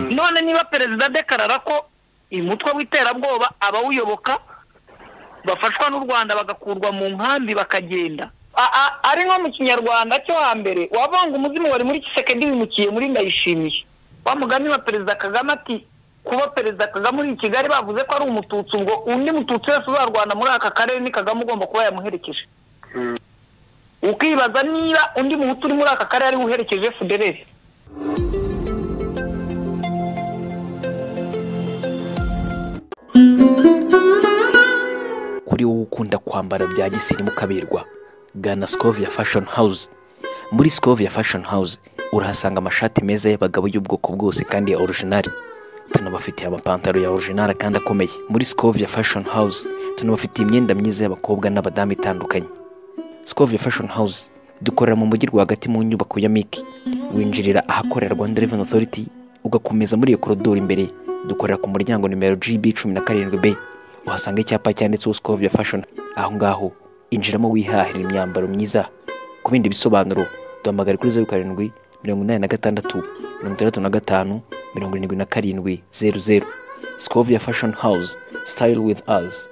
none niba perezida dekarara ko umutwe w'iterabwoba abawuyoboka bafashwa n'u Rwanda bagakurwa mu nkambi bakagenda ari nko mu kinyarwanda cyo hambere wavanga umuzimu wari muri Kisekedi bimukiye muri Ndayishimiye wa mugani wa perezida Kagame ati kuba perezida Kagame muri Kigali bavuze ko ari umututsi ngo undi mututsi wese uzarwana muri aka karere ni Kagame ugomba kuba yamuherekeje ukibaza niba undi muhutu uri muri aka karere ari uherekeje FDLR. Kuri wowe ukunda kwambara bya gisirimu kaberwa, gana Scovia Fashion House. Muri Scovia Fashion House urahasanga amashati meza y'abagabo y'ubwoko bwose kandi ya original. Tunabafitiye amapantaro ya original kandi akomeye. Muri Scovia Fashion House tunabafitiye imyenda myiza y'abakobwa n'abadamu itandukanye. Scovia Fashion House dukorera mu mujyi rwagati mu nyubako ya Miki. Winjirira ahakorera Rwanda Revenue Authority ugakomeza muri iyo koridoro imbere. Dukorera ku muryango nimero GB17B. Uhasanga icyapa cyanditseho Scovia Fashion. Aho ngaho injiramo wihahira imyambaro myiza. Ku bindi bisobanuro duhamagare kuri 07 86 65 77 00. Scovia Fashion House, style with us.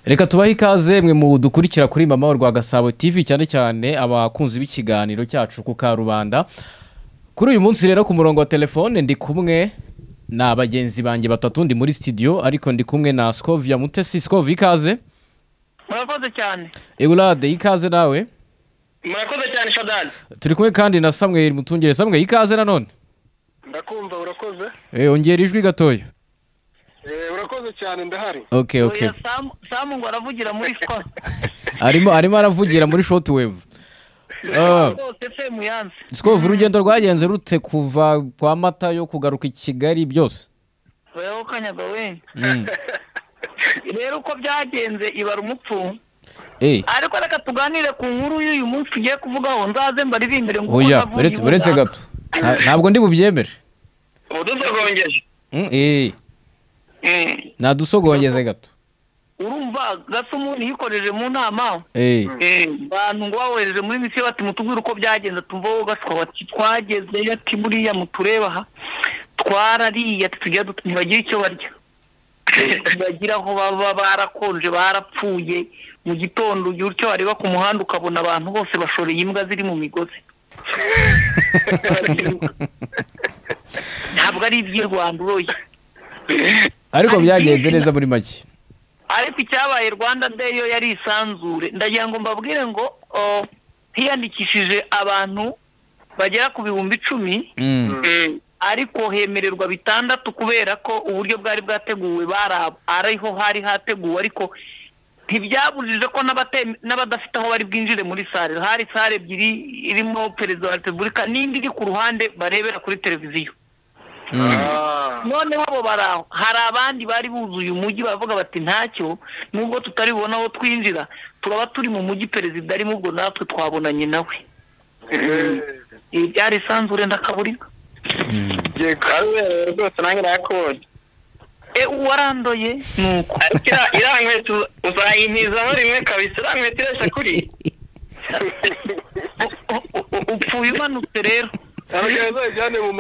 Reka tubahe ikaze mwe mu dukurikira kuri Mama wa Gasabo TV, cyane cyane abakunzi b'ikiganiro cyacu ku Karubanda. Kuri uyu munsi rero ku murongo wa telefone ndi kumwe na bagenzi banjye batatu, ndi muri studio ariko ndi kumwe na Scovia Mutesi. Scovia ikaze. Murakoze cyane. Eulade ikaze nawe. Murakoze cyane Shadal. Turi kumwe kandi na Samuel Mutungire. Samuel ikaze nanone. Ndakumva urakoze. Ongera ijwi gatoya. Urakoze cyane ndahari. Okay. Samu ngo aravugira muri Scott. arimo aravugira muri shortwave. Scovia urugendo rwagenze rute kuva kwa Mata yo kugaruka i Kigali byose? Wewe kanyaga we. Rero uko byagenze ibara umupfu. Ariko reka tuganire ku nkuru y'uyu munsi tugiye kuvugaho, nzaze mbaririmbire ngo oya uretse gato. Ntabwo ndi bubyemere. Udusogongeje. Nadusogongeze gato. Urumva gasumu nikoreje mu nama. Bantu ngo bawereje muri misiyo bati mutubwira uko byagenze, tumvo gaswa bati twageze yati buriya mutureba ha. Twarariye tujya ntibagira icyo barya. Bagira aho baba barakonje barapfuye mu gitondo y'urcyo areba ku muhanda ukabona abantu bose bashoreye imbwa ziri mu migozi. Ntabwo ari iby'u Rwanda uroye. Ariko byagenze neza muri make. Ariko icyabaye Rwanda Day yo yari isanzure. Ndagira ngo mbabwire ngo hiyandikishije abantu bagera ku 10,000. Ariko hemererwa 6 kubera ko uburyo bwari bwateguwe ariho hari hateguwe, ariko ntibyabujije ko n'abadafite aho bari bwinjire muri sale. Hari sale ebyiri irimo perezida wa Repubulika n'indi iri ku ruhande barebera kuri televiziyo. Noneho abo baraho hari abandi bari buzuye umujyi bavuga bati ntacyo nubwo tutaribona aho twinjira turaba turi mu mujyi perezida arimo, ubwo natwe twabonanye nawe. Byari sanzure ndakaburika. Rwose nange nakubonye. Warandoye nuko irankweto uzayintizaho rimwe kabisa, irankweto irashya kuri upfuye umanutse rero.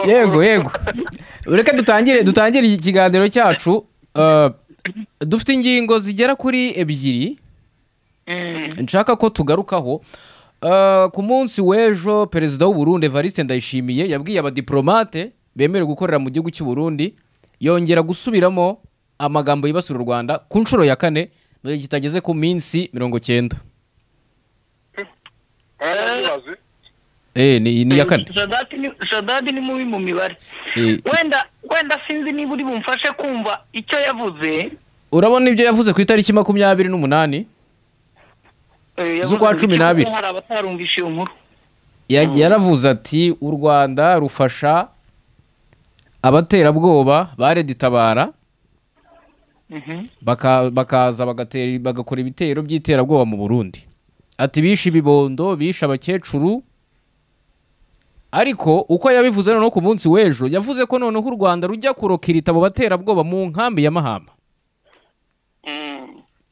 Yego reka dutangire ikiganiro cyacu. Dufite ingingo zigera kuri 2 nshaka ko tugarukaho. Ku munsi w'ejo perezida w'u Burundi Evariste Ndayishimiye yabwiye abadiplomate bemerewe gukorera mu gihugu cy'u Burundi, yongera gusubiramo amagambo yibasura u Rwanda ku nshuro ya 4 no kitageze ku minsi 90. Ni ya 4. Shadadi ni mubi mu mibare. Wenda sinzi niba uri bumfashe kumva icyo yavuze. Urabona ibyo yavuze ku itariki 28 z'ukwa 12. Hari abatarumvishe iyo nkuru. Yaravuze ati u Rwanda rufasha abaterabwoba bareditabara bakaza bagakora ibitero by'iterabwoba mu Burundi. Ati bishe ibibondo, bishe abakecuru. Ariko uko yabivuze no ku munsi w'ejo yavuze ko noneho u Rwanda rujya kurokirita abo baterabwoba mu nkambi ya Mahama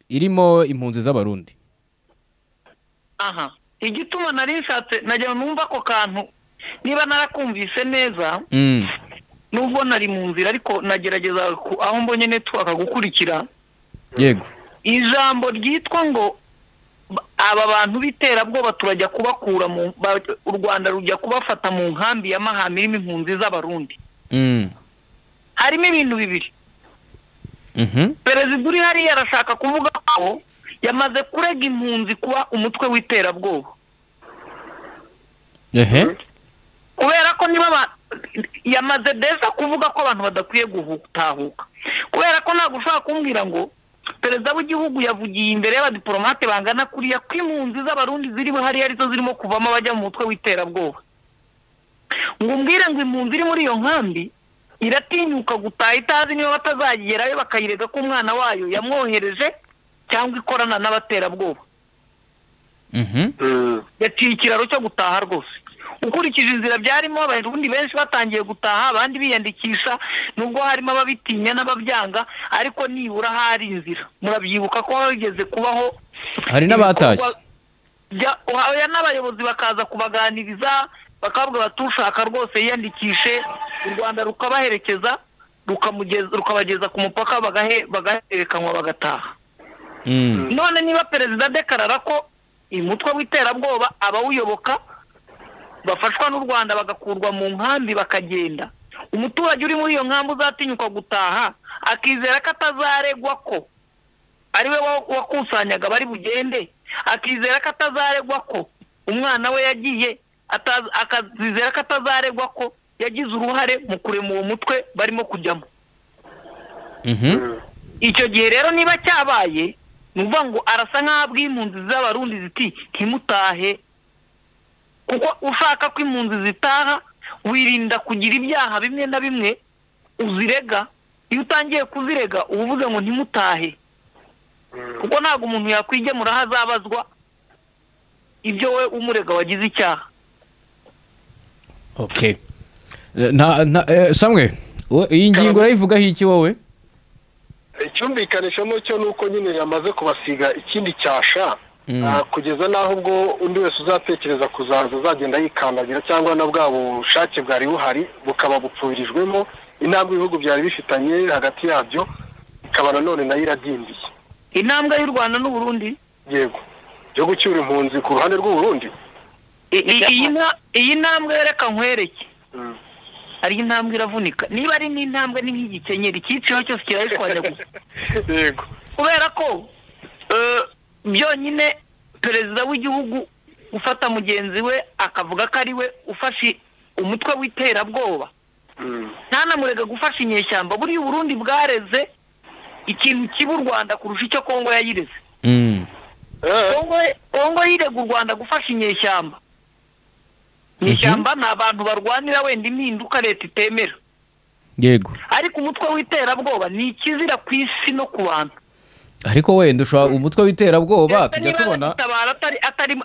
irimo impunzi z'abarundi. Igituma nari nshatse najya numva ko kantu niba narakumvise neza nubwo nari mu nzira ariko nagerageza aho mbonye network gukurikira yego ijambo ryitwa ngo aba bantu biterabwoba turajya kubakura u Rwanda rujya kubafata mu nkambi ya Mahama irimo impunzi z'abarundi harimo ibintu bibiri perezida uri hariya arashaka kuvuga ko yamaze kurega impunzi kuba umutwe w'iterabwoba kubera ko niba yamaze deza kuvuga ko abantu badakwiye gutahuka kubera ko ntabwo ushobora kumbwira ngo perezida w'igihugu yavugiye imbere y'abadiplomate bangana kuriya ko impunzi z'abarundi ziriho hariya arizo zirimo kuvamo bajya mu mutwe w'iterabwoba ngo umbwire ngo impunzi iri muri iyo nkambi iratinyuka gutaha itazi niba batazagerayo bakayirega ko umwana wayo yamwohereje cyangwa ikorana n'abaterabwoba yaciye ikiraro cyo gutaha rwose ukurikije inzira byarimo abarundi benshi batangiye gutaha abandi biyandikisha nubwo harimo ababitinya n'ababyanga ariko nibura hari inzira murabyibuka ko hageze kubaho hari n'abatashye n'abayobozi bakaza kubaganiriza bakavuga batushaka rwose yiyandikishe u Rwanda rukabaherekeza rukabageza ku mupaka bagaherekanwa bagataha none niba perezida dekarara ko umutwe w'iterabwoba abawuyoboka bafashwa n'u Rwanda bagakurwa mu nkambi bakagenda umuturage uri muri iyo nkambi uzatinyuka gutaha akizera ko atazaregwa ko ari we wakusanyaga bari bugende akizera ko atazaregwa ko umwana we yagiye akazizera ko atazaregwa ko yagize uruhare mu kurema uwo mutwe barimo kujyamo icyo gihe rero niba cyabaye nuvuga ngo arasa nk'aho impunzi z'abarundi ziti ntimutahe kuko ushaka ko impunzi zitaha wirinda kugira ibyaha bimwe na bimwe uzirega iyo utangiye kuzirega uba uvuze ngo ntimutahe kuko ntabwo umuntu yakwigemura aho azabazwa ibyo we umurega wagize icyaha okay samwe iyi ngingo urayivugaho iki wowe icyumvikanishamo cyo nuko nyine yamaze kubasiga ikindi cyasha kugeza naho ubwo undi wese uzatekereza kuzaza azagenda yikandagira cyangwa na bwa bushake bwari buhari bukaba bupfubirijwemo intambwe ibihugu byari bifitanye hagati yabyo ikaba nanone nayo iradindiye intambwe y'u Rwanda n'u Burundi yego yo gucyura impunzi ku ruhande rw'u Burundi iyi ntambwe reka nkwereke ari intambwe iravunika niba ari n'intambwe ni nk'igikenyeri cyiciho cyose kirayitwanya gusa yego kubera ko byonyine perezida w'igihugu ufata mugenzi we akavuga ko ari we ufashe umutwe w'iterabwoba ntanamurega gufasha inyeshyamba buriya Burundi bwareze ikintu kiba u Rwanda kurusha icyo Kongo yayireze Kongo yirega u Rwanda gufasha inyeshyamba inyeshyamba ni abantu barwanira wenda impinduka leta itemera yego ariko umutwe w'iterabwoba ni ikizira ku isi no ku bantu ariko wenda ushobora umutwe w'iterabwoba tujya tubona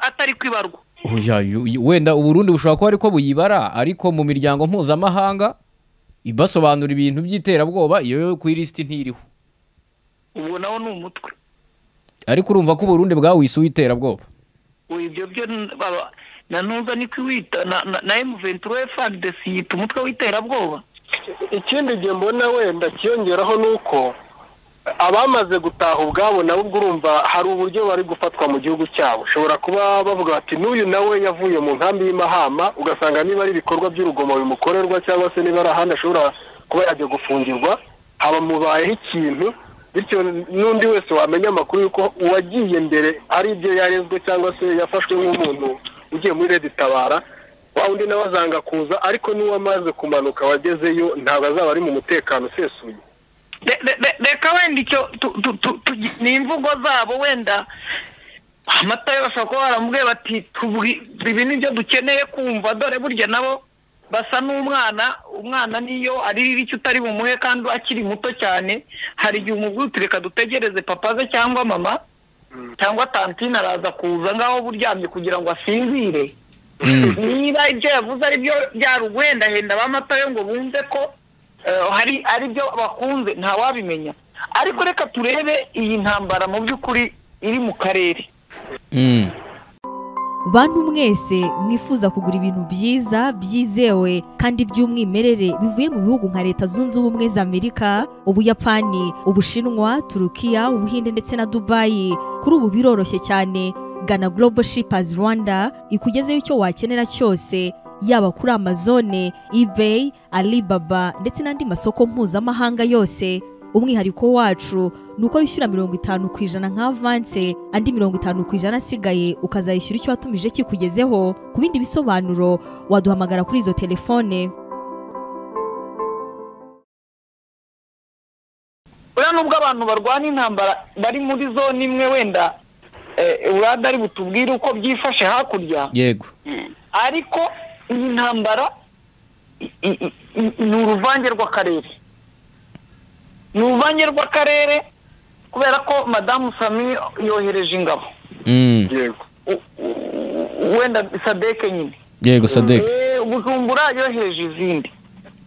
atari kwibarwa wenda Uburundi bushobora kuba ariko buyibara ariko mu miryango mpuzamahanga ibasobanura ibintu by'iterabwoba iyo ku ilisiti ntiriho ubu nawo ni umutwe ariko urumva ko Uburundi bwawise uw'iterabwoba ibyo byo nanuza ni kwita na M23 FARDC yita umutwe w'iterabwoba ikindi gihe mbona wenda kiyongeraho nuko abamaze gutaha ubwabo nabo urumva hari uburyo bari gufatwa mu gihugu cyabo ushobora kuba bavuga bati n'uyu nawe yavuye mu nkambi y'Imahama ugasanga niba ari ibikorwa by'urugomo bimukorerwa cyangwa se niba ari ahandi ashobora kuba yajya gufungirwa haba mubayeho ikintu bityo n'undi wese wamenya amakuru y'uko uwagiye mbere ari ibyo yarezwe cyangwa se yafashwe nk'umuntu ugiye muri Red Tabara wa undi nawe azanga kuza ariko n'uwamaze kumanuka wagezeyo ntabwo azaba ari mu mutekano usesuye reka wenda icyo ni imvugo zabo wenda amata yose ko baramubwiye bati ibi nibyo dukeneye kumva dore burya nabo basa umwana niyo ari icyo utari bumuhe kandi akiri muto cyane hari igihe umubwira reka dutegereze papa ze cyangwa mama cyangwa tantine araza kuza ngaho buryamye kugira ngo asinzire niba ibyo yavuze ari byo byaruguhendahenda b'amata yo ngo bumve ko hari ari byo bakunze ntawabimenya ariko reka turebe iyi ntambara mu by'ukuri iri mu karere bantu mwese mwifuza kugura ibintu byiza byizewe kandi by'umwimerere bivuye mu bihugu nka Leta Zunze Ubumwe za Amerika, Ubuyapani, Ubushinwa, Turukiya, Ubuhinde ndetse na Dubai, kuri ubu biroroshye cyane. Gana Global Shippers Rwanda ikugezeho icyo wakenera cyose, yaba kuri Amazon, eBay, Alibaba ndetse n'andi masoko mpuzamahanga yose. Umwihariko wacu nuko wishyura 50% nka avance, andi 50% asigaye ukazayishyura icyo watumije kikugezeho. Ku bindi bisobanuro waduhamagara kuri izo telefone. Ura nubwo abantu barwana intambara bari muri zone imwe wenda urada ari butubwire uko byifashe hakurya. Yego. Ariko iyi ntambara ni uruvange rw'akarere. Ni uruvange rw'akarere kubera ko Madamu Sami yohereje ingabo. Yego. Wenda Sadeke nyine. Yego, Sadeke. Bujumbura yohereje izindi.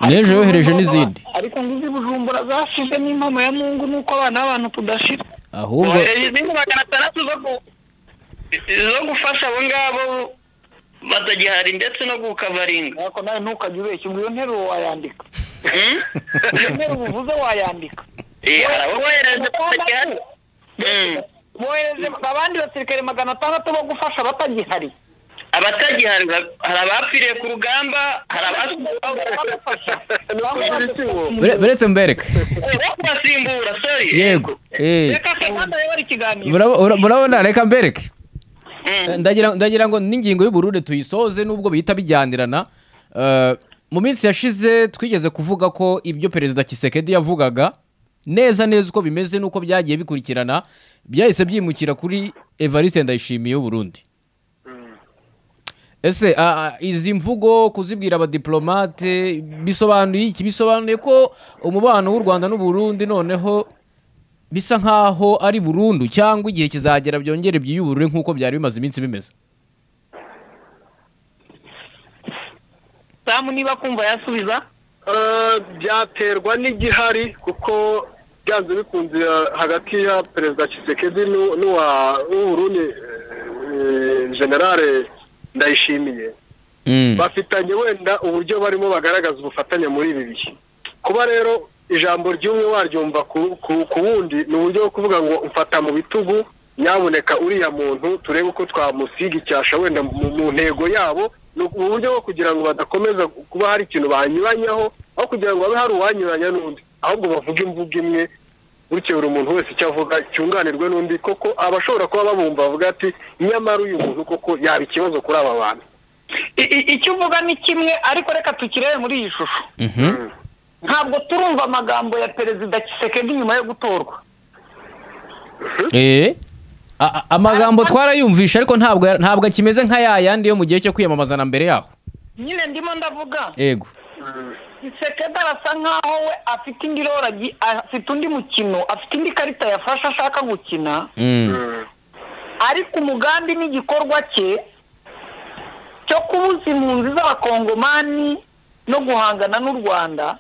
Nejo yohereje n'izindi. Ariko ngizi Bujumbura zashize n'impamo ya Mungu nuko abana b'abantu tudashira. Ahubwo izindi 600 zo gufasha abo ngabo batagihari ndetse no gukavaringa. Ariko nawe ntukajye ubeshya ngo iyo nteruro wayandika. Iyo nteruro uvuze wayandika. Wohereze batagihari. Wohereze abandi basirikare 600 bo gufasha batagihari. Abatagihari hari abapfiriye ku rugamba, hari abafasha. beretse mbereke. Basimbura, sorry. Yego. Reka sekanda yari ikiganiro. Murabona, reka mbereke. Ndagira ngo n'ingingo y'Uburundi tuyisoze nubwo bihita bijyanirana. Mu minsi yashize twigeze kuvuga ko ibyo Perezida Tshisekedi yavugaga neza uko bimeze nuko byagiye bikurikirana byahise byimukira kuri Evariste Ndayishimiye w'Uburundi. Ese izi mvugo kuzibwira abadiplomate bisobanuye iki? Bisobanuye ko umubano w'u Rwanda n'u Burundi noneho bisa nkaho ari burundu cyangwa igihe kizagera byongere byiyuburure nkuko byari bimaze iminsi bimeze? Samu niba kumva yasubiza byaterwa n'igihari kuko byanze bikunze hagati ya Perezida Tshisekedi n'uwa Burundi Generale Ndayishimiye bafitanye wenda uburyo barimo bagaragaza ubufatanye muri ibi bihe. Kuba rero ijambo ry'umwe waryumva ku wundi ni uburyo bwo kuvuga ngo mfata mu bitugu, nyaboneka uriya muntu turebe uko twamusiga icyasha wenda mu ntego yabo. Ni uburyo bwo kugira ngo badakomeza kuba hari ikintu banyuranyaho, aho kugira ngo habe hari uwanyuranya n'undi, ahubwo bavuga imvugo imwe, bityo buri muntu wese icyo avuga cyunganirwe n'undi. Koko abashobora kuba babumva bavuga ati nyamara uyu muntu koko yaba ikibazo kuri aba bantu. Icyo uvuga ni kimwe, ariko reka tukirebe muri iyi shusho. Ntabwo turumva amagambo ya Perezida Tshisekedi nyuma yo gutorwa. Amagambo twarayumvisha ariko ntabwo kimeze nka yayandi yo mu gihe cyo kwiyamamaza na mbere yaho. Nyine ndimo ndavuga. Yego. Tshisekedi arasa nkaho we afite indi roragi, afite undi mukino, afite indi karita yafashe ashaka gukina. Ariko umugambi n'igikorwa cye cyo kubuza impunzi z'abakongomani no guhangana n'u Rwanda,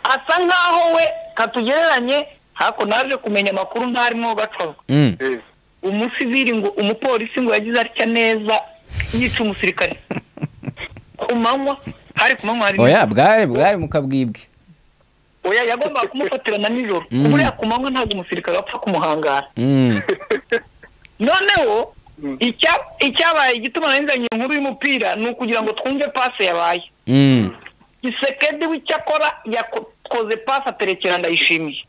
asa nkaho we katugereranye. Hako naje kumenya makuru ntarimo gacwa. Umusivili ngo umupolisi ngo yagize atya neza yica umusirikare. Kumanywa hari oya bwari mukabwibwe. Oya yagomba kumufatira na nijoro. Uburiya kumanywa ntabwo umusirikare wapfa kumuhangara. Noneho icyabaye igituma nanzanye inkuru y'umupira ni ukugira ngo twumve passe yabaye. Tshisekedi w'icyakora yakoze passe aterekera Ndayishimiye.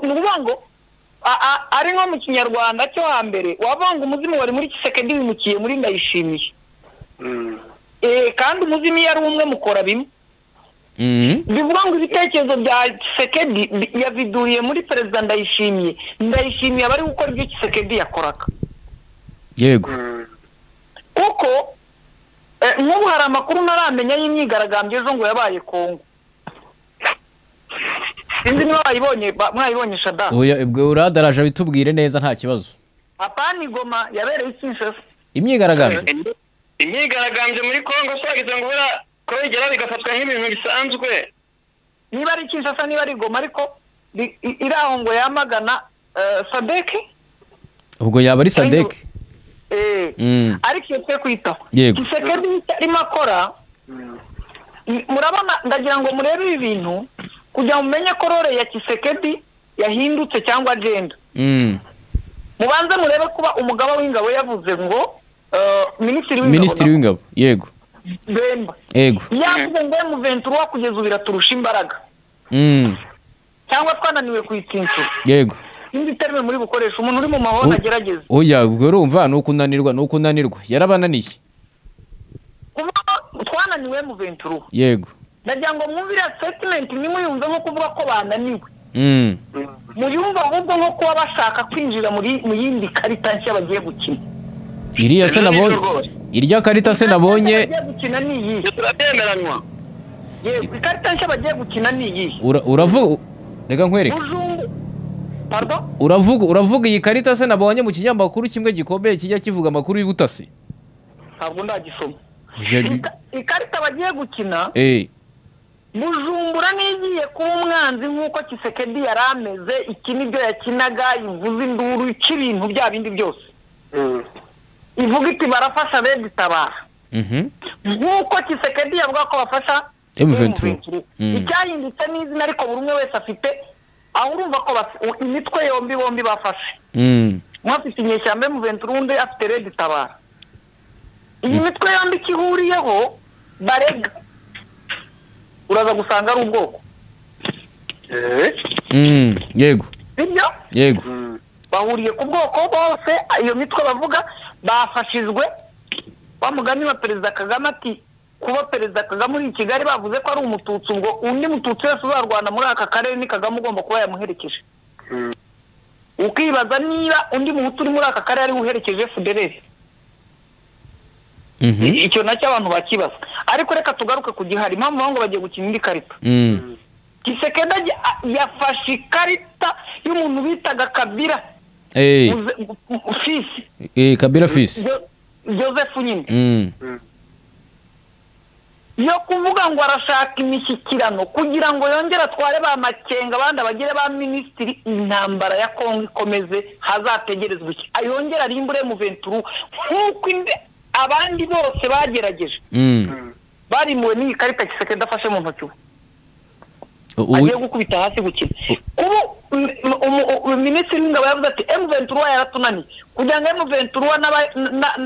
Nukuvuga ngo ari nko mu Kinyarwanda cyo hambere wavanga umuzimu wari muri Tshisekedi wimukiye muri Ndayishimiye. Kandi umuzimu yari umwe mukora bimwe. Bivuga ngo ibitekerezo bya Tshisekedi yaviduriye muri Perezida Ndayishimiye. Ndayishimiye abari gukora ibyo Tshisekedi yakoraga. Yego. Kuko nk'ubu hari amakuru ntaramenya y'imyigaragambyo ejo ngo yabaye Kongo. Sinzi mwayibonye Shada. Oya ubwo uradaraje bitubwire neza nta kibazo. Apani Goma yabereye Kinshasa. Imyigaragambyo muri Kongo sagize ngo bura ko igera bigafatwa nk'ibintu bisanzwe. Niba ari Kinshasa niba ari Goma ariko iraho ngo yamagana Sadeke. ubwo yaba ari Sadek. ariko iyo twe kwitaho Yego. Tshisekedi arimo akora murabona ndagira ngo murebe ibi bintu kugira ngo mumenye ko role ya Tshisekedi yahindutse cyangwa agenda mubanze murebe kuba umugaba w'ingabo yavuze ngo minisitiri w'ingabo yego Bemba yego yavuze ngo M23 kugeza ubu iraturusha imbaraga cyangwa twananiwe kuyitsinda yego indi terme muri bukoresha umuntu uri mu mahoro agerageza oya ubwo urumva nukunanirwa yarabananiye kuba twananiwe M23 yego ndagira ngo mwumvire statement nimuyumve nko kuvuga ko bananiwe muyumva ahubwo nko kuba bashaka kwinjira mu yindi karita nshya bagiye gukina iriya se nabonye irya karita se nabonye bagiye gukina ni iyi turatemeranywa yego ikarita nshya bagiye gukina ni iyi uravuga reka nkwereke uravuga iyi karita se nabonye mu kinyamakuru kimwe gikomeye kijya kivuga amakuru y'ubutasi ntabwo ndagisoma ikarita bagiye gukina Bujumbura nigiye kuba umwanzi nk'uko Tshisekedi yari ameze iki nibyo yakinaga ivuza induru cy'ibintu bya bindi byose ivuga iti barafasha Red Tabara nk'uko Tshisekedi yavuga ko bafasha M23 icyahindutse n'izina ariko buri umwe wese afite aho urumva ko imitwe bombi bafashe mwafite inyeshyamba M23 undi afite Red Tabara iyi mitwe yombi ikihuriyeho barega uraza gusanga ari ubwoko yego sibyo yego bahuriye ku bwoko bose iyo mitwe bavuga bafashijwe bamugani wa Perezida Kagame ati kuba Perezida Kagame uri i Kigali bavuze ko ari umututsi ngo undi mututsi wese uzarwana muri aka karere ni Kagame ugomba kuba yamuherekeje ukibaza niba undi muhutu uri muri aka karere ari uherekeje FDLR icyo nacyo abantu bakibaza ariko reka tugaruke ku gihari impamvu ngo bagiye gukina indi karita Tshisekedi yafashe ikarita y'umuntu bitaga Kabila Fisi Kabila Fisi Joseph nyine yo kuvuga ngo arashaka imishyikirano kugira ngo yongere atware ba Makenga abandi abagire ba minisitiri intambara ya Kongo ikomeze hazategerezwa iki ayongera arimbure M23 nk'uko abandi bose bagerageje barimuwe n'iyi karita Tshisekedi afashe mu ntoki agiye gukubita hasi gukina kuba minisitiri w'ingabo yavuze ati M23 yaratunaniye kugira ngo M23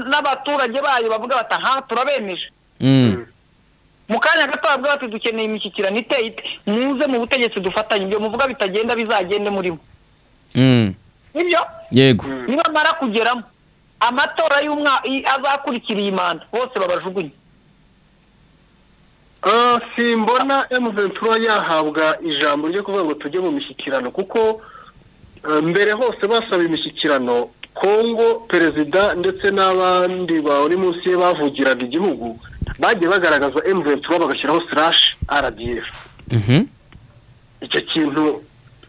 n'abaturage bayo bavuga bati aha turabemeje mu kanya gato bavuga bati dukeneye imishyikirano iteye ite muze mu butegetsi dufatanye ibyo muvuga bitagenda bizagende murimo nibyo yego nibamara kugeramo amatora azakurikira iyi manda bose babajugunye simbona M23 yahabwa ijambo ryo kuvuga ngo tujye mu mishyikirano kuko mbere hose basaba imishyikirano Kongo perezida ndetse n'abandi bari munsi ye bavugiraga igihugu bagiye bagaragaza M23 bagashyiraho /RDF icyo kintu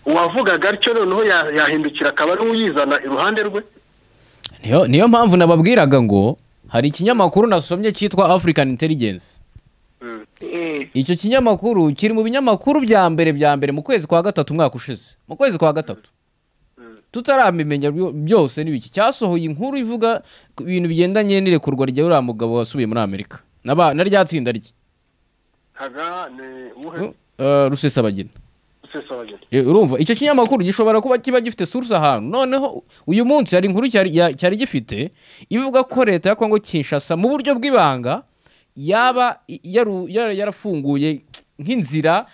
uwavugaga atyo noneho yahindukira akaba ari uyizana iruhande rwe niyo mpamvu nababwiraga ngo hari ikinyamakuru nasomye cyitwa African Intelligence icyo kinyamakuru kiri mu binyamakuru bya mbere mu kwezi kwa gatatu umwaka ushize mu kwezi kwa gatatu tutaramenya byose n'ibiki cyasohoye inkuru ivuga ibintu bigendanye n'irekurwa rya uriya mugabo wasubiye muri Amerika na rya tsinda rye Rusesabagina urumva icyo kinyamakuru gishobora kuba kiba gifite source ahantu noneho uyu munsi hari inkuru cyari gifite ivuga ko leta ya Kongo Kinshasa mu buryo bw'ibanga yaba yarafunguye nk'inzira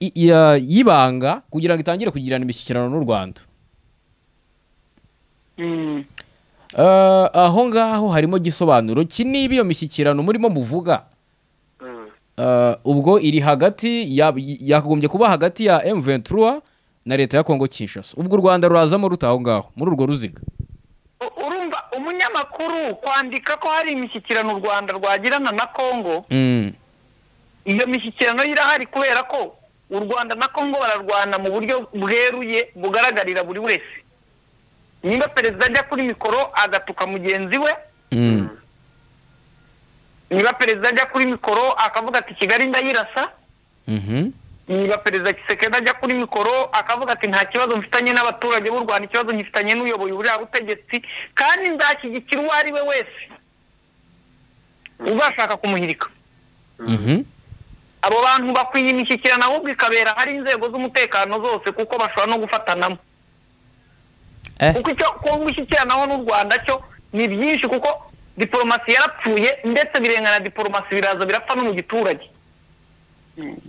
y'ibanga kugira ngo itangire kugirana imishyikirano n'u Rwanda aho ngaho harimo gisobanuro kiniba iyo mishyikirano murimo muvuga ubwo iri hagati yagombye kuba hagati ya M23 na leta ya Kongo Kinshasa ubwo u Rwanda rurazamo rutaho ngaho muri urwo ruziga urumva umunyamakuru kwandika ko hari imishyikirano u Rwanda rwagirana na Kongo iyo mishyikirano irahari kubera ko u Rwanda na Kongo bararwana mu buryo bweruye bugaragarira buri wese niba perezida ajya kuri mikoro agatuka mugenzi we niba perezida ajya kuri mikoro akavuga ati Kigali ndayirasa niba perezida Tshisekedi ajya kuri mikoro akavuga ati nta kibazo mfitanye n'abaturage b'u Rwanda, ikibazo ngifitanye n'uyoboye buriya butegetsi, kandi nzashyigikira uwo ari we wese uzashaka kumuhirika. Abo bantu bakwiye imishyikirano ahubwo ikabera hari inzego z'umutekano zose, kuko bashobora no gufatanamo. Kuko icyo gushyikiranaho n'u Rwanda cyo ni byinshi, kuko diplomasi yarapfuye, ndetse birengana diplomasi biraza birapfa no mu giturage.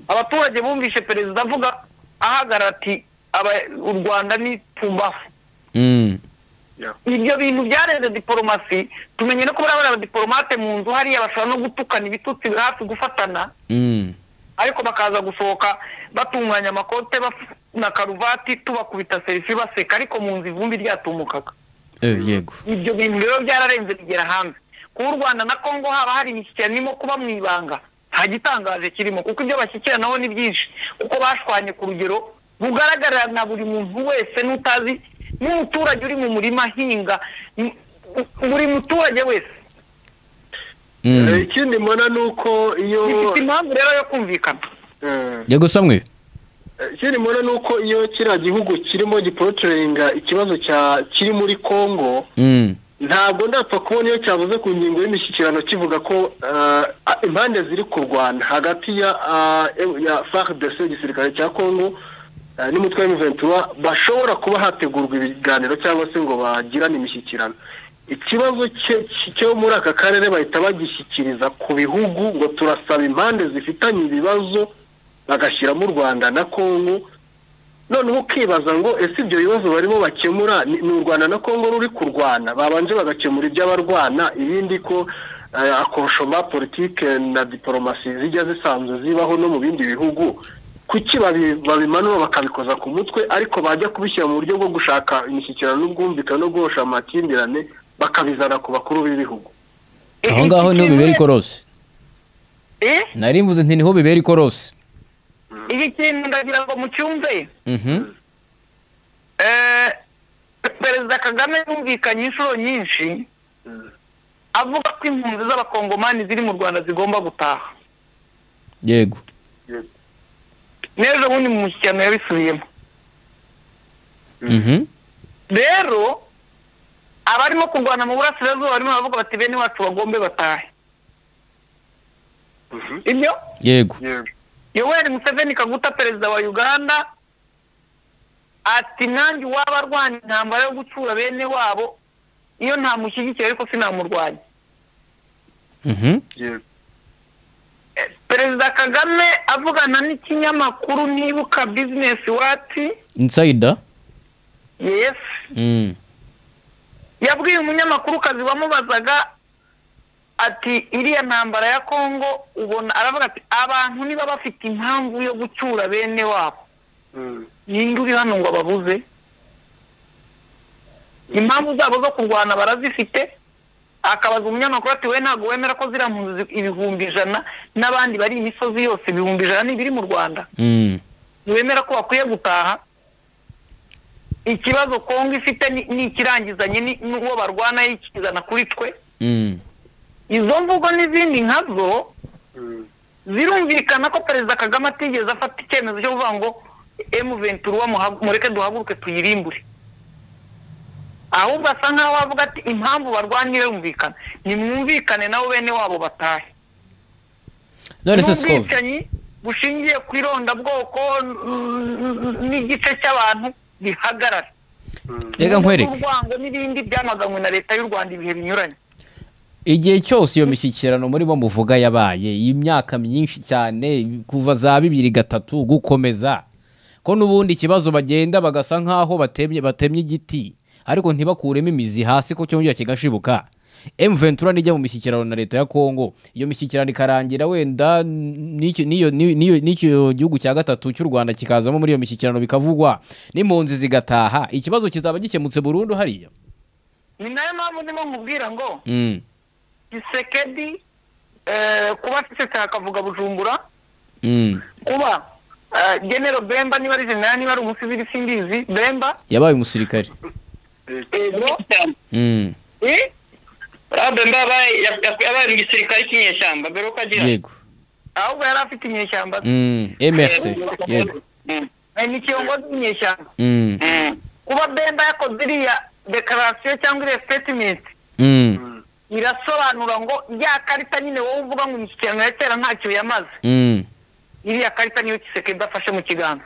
Abaturage bumvishe perezida avuga ahagarara ati u Rwanda ni pumbafu. Ibyo bintu byarenze diplomasi. Tumenye no kubura abadiplomate mu nzu hariya bashobora no gutukana ibitutsi hafi gufatana, ariko bakaza gusohoka batunganya amakote na karuvati tubakubita selfie baseka, ariko mu nzu ivumbi ryatumukaga. Yego, ibyo bintu rero byararenze bigera hanze. Ku Rwanda na Kongo haba hari imishyikirano irimo kuba mu ibanga, nta gitangaje kirimo, kuko ibyo bashyikiranaho ni byinshi, kuko bashwanye ku rugero bugaragarira na buri muntu wese, n'utazi n'umuturage uri mu murima ahinga, buri muturage wese. Ikindi mbona ni uko iyo ifite impamvu rero yo kumvikana. Yego Samwe, ikindi mbona ni uko iyo kiriya gihugu kirimo giporoteringa ikibazo kiri muri Kongo, ntabwo ndapfa kubona iyo cyavuze ku ngingo y'imishyikirano kivuga ko impande ziri kurwana hagati ya FARDC igisirikare cya Kongo n'umutwe wa M23 bashobora kuba hategurwa ibiganiro cyangwa se ngo bagirane imishyikirano. Ikibazo cyo muri aka karere bahita bagishyikiriza ku bihugu ngo turasaba impande zifitanye ibibazo bagashyiramo u Rwanda na Kongo. Noneho ukibaza ngo ese ibyo bibazo barimo bakemura ni u Rwanda na Kongo ruri kurwana, babanje bagakemura iby'abarwana, ibindi ko akoshoma politike na diplomasi zijya zisanzwe zibaho no mu bindi bihugu, kuki babimanura bakabikoza ku mutwe, ariko bajya kubishyira mu buryo bwo gushaka imishyikirano n'ubwumvikane no guhosha amakimbirane bakabizana ku bakuru b'ibihugu. aho ngaho niho bibera ikorose. Nari mvuze nti niho bibera ikorose. Iki kintu ndagira ngo mucyumve. Perezida Kagame yumvikanye inshuro nyinshi avuga ko impunzi z'abakongomani ziri mu Rwanda zigomba gutaha. Yego, n'ejo bundi mu mushyikirano yabisubiyemo. Rero abarimo kurwana mu burasirazuba barimo bavuga bati bene wacu bagombe batahe. Ibyo? yego, Yoweri Museveni Kaguta, perezida wa Uganda, ati nanjye waba arwanya intambara yo gucura bene wabo iyo nta mushyigikira ariko sinamurwanya. Perezida Kagame avugana n'ikinyamakuru nibuka Business Watch Insider. Yes. Yabwiye umunyamakuru kazi wamubazaga ati iriya ntambara ya Kongo ubona, aravuga ati abantu niba bafite impamvu yo gucura bene wabo, ninde uri hano ngo ababuze? Impamvu zabo zo kurwana barazifite. Akabaza umunyamakuru ati we ntabwo wemera ko ziriya mpunzi ibihumbi 100 n'abandi bari imisozi yose ibihumbi 100 biri mu Rwanda wemera ko bakwiye gutaha? Ikibazo Kongo ifite ni ikirangizanye n'uwo barwana y'ikizana kuri twe. Izo mvugo n'izindi nkazo zirumvikana ko perezida Kagame atigeze afata icyemezo cyo kuvuga ngo M23 mureke duhaguruke tuyirimbure, ahubwo asa nkaho avuga ati impamvu barwanira yumvikana, nimwumvikane nabo bene wabo batahe. None se Skov bushingiye ku irondabwoko n'igice cy'abantu bihagarara. Reka nkwereke urwango n'ibindi byamaganywe na leta y'u Rwanda ibihe binyuranye. Igihe cyose iyo mishyikirano muri bo muvuga yabaye imyaka myinshi cyane kuva za 2003 gukomeza ko n'ubundi ikibazo bagenda bagasa nkaho batemye igiti ariko ntibakuremo imizi hasi ko cyongera kigashibuka. M23 nijya mu mishyikirano na leta ya Kongo, iyo mishyikirano ikarangira wenda n'icyo gihugu cya gatatu cy'u Rwanda kikazamo muri iyo mishyikirano bikavugwa n'impunzi zigataha, ikibazo kizaba gikemutse burundu hariya. Ni nayo mpamvu ndimo nkubwira ngo Tshisekedi kuba Tshisekedi akavuga Bujumbura, kuba General Bemba niba ari general niba ari umusivili singizi, Bemba yabaye umusirikare. Bemba yabaye mu gisirikare cy'inyeshyamba mbere uko agira. Yego. ahubwo yari afite inyeshyamba MRC yego ni kiyongozi inyeshyamba kuba Bemba yakoze iriya declaration cyangwa iriya statement irasobanura ngo ya karita nyine wowe uvuga ngo imishyikirano ya kera ntacyo yamaze iriya karita niyo Tshisekedi afashe mu kiganza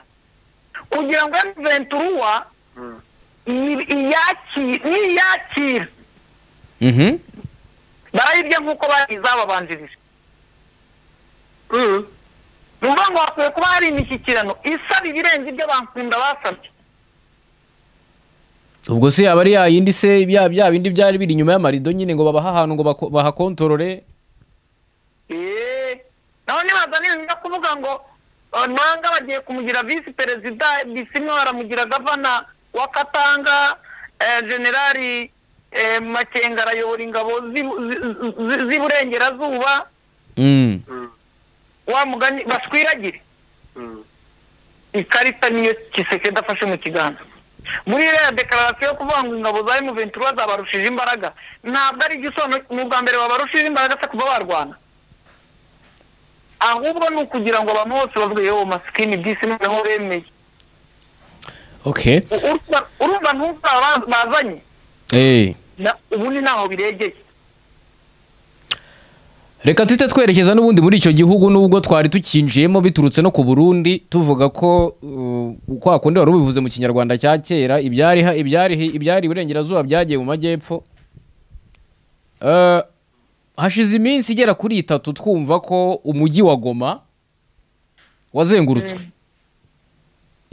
kugira ngo M23 iyakira barayibye nk'uko bagize ababanjirije numva ngo hakwiye kuba hari imishyikirano isaba ibirenze ibyo Bankunda basabye ubwo se yaba ari yayindi se bya bindi byari biri inyuma y'amarido nyine ngo babaha ahantu ngo bahakontorore naho nibaza niba kuvuga ngo nanga bagiye kumugira vice perezida bisimwe baramugira gavana wa Katanga generali Makenga arayobora ingabo z'iburengerazuba wa mugani baswiragire ikarita niyo Tshisekedi afashe mu kiganza muri iriya declaration yo kuvuga ngo ingabo za M23 zabarushije imbaraga ntabwo ari igisono n'ubwa mbere babarushije imbaraga se kuva barwana ahubwo ni ukugira ngo abantu bose bavuge yo masikini disi noneho bemeye okay urumva ntuza bazanye ubundi naho biregeye reka tuhite twerekeza n'ubundi muri icyo gihugu nubwo twari tukinjiyemo biturutse no ku Burundi tuvuga ko kwa kundi wari ubivuze mu kinyarwanda cya kera ibyari iburengerazuba byagiye mu majyepfo hashize iminsi igera kuri 3 twumva ko umujyi wa Goma wazengurutswe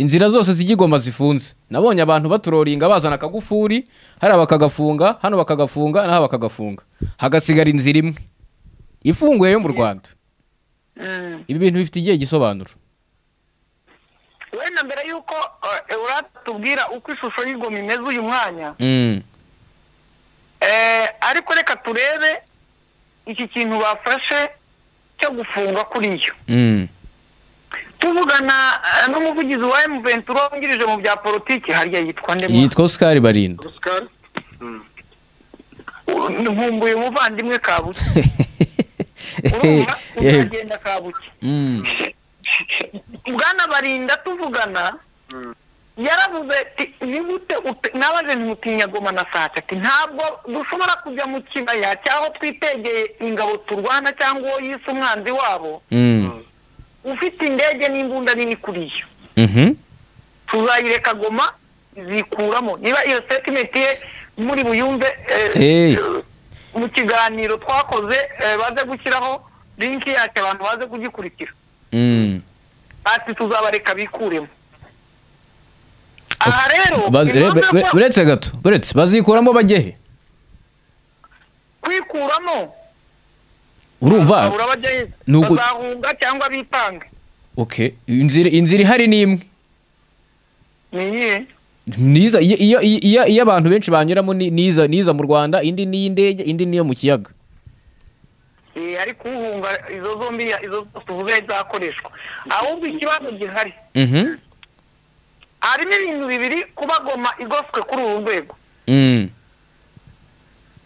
inzira zose zijya Goma zifunze nabonye abantu baturoringa bazana akagufuri hari abakagafunga hano bakagafunga naho bakagafunga hagasigara inzira imwe ifunguye yo mu Rwanda ibi bintu bifite igihe gisobanuro wenda mbere yuko uratubwira uko ishusho y'Igoma imeze uyu mwanya ariko reka turebe iki kintu bafashe cyo gufunga kuri yo tuvugana n'umuvugizi wa M23 wungirije mu bya politiki hariya yitwa Oscar Barinda nkumbuye umuvandimwe Kabuki urumva uragenda Kabuki Bwana Barinda tuvugana yaravuze nibute nabaje ntutinya Goma na Sake ati ntabwo dushobora kujya mu kibaya cyaho twitegeye ingabo turwana cyangwa uwo yise umwanzi wabo ufite indege n'imbunda nini kuri yo tuzayireka Goma zikuramo niba iyo statement ye muri buyumve mu kiganiro twakoze baze gushyiraho link yake abantu baze kugikurikira ati tuzabareka bikuremo aha rero buretse gato bazikuramo bagehe kwikuramo urumva bazahunga cyangwa bipange okay inzira ihari ni imwe niye niza iyo abantu benshi banyuramo niza mu Rwanda indi ni indege indi niyo mu kiyaga ariko uhunga izo zombi izo tuvuze zakoreshwa ahubwo ikibazo gihari harimo ibintu bibiri kuba Goma igoswe kuri uru rwego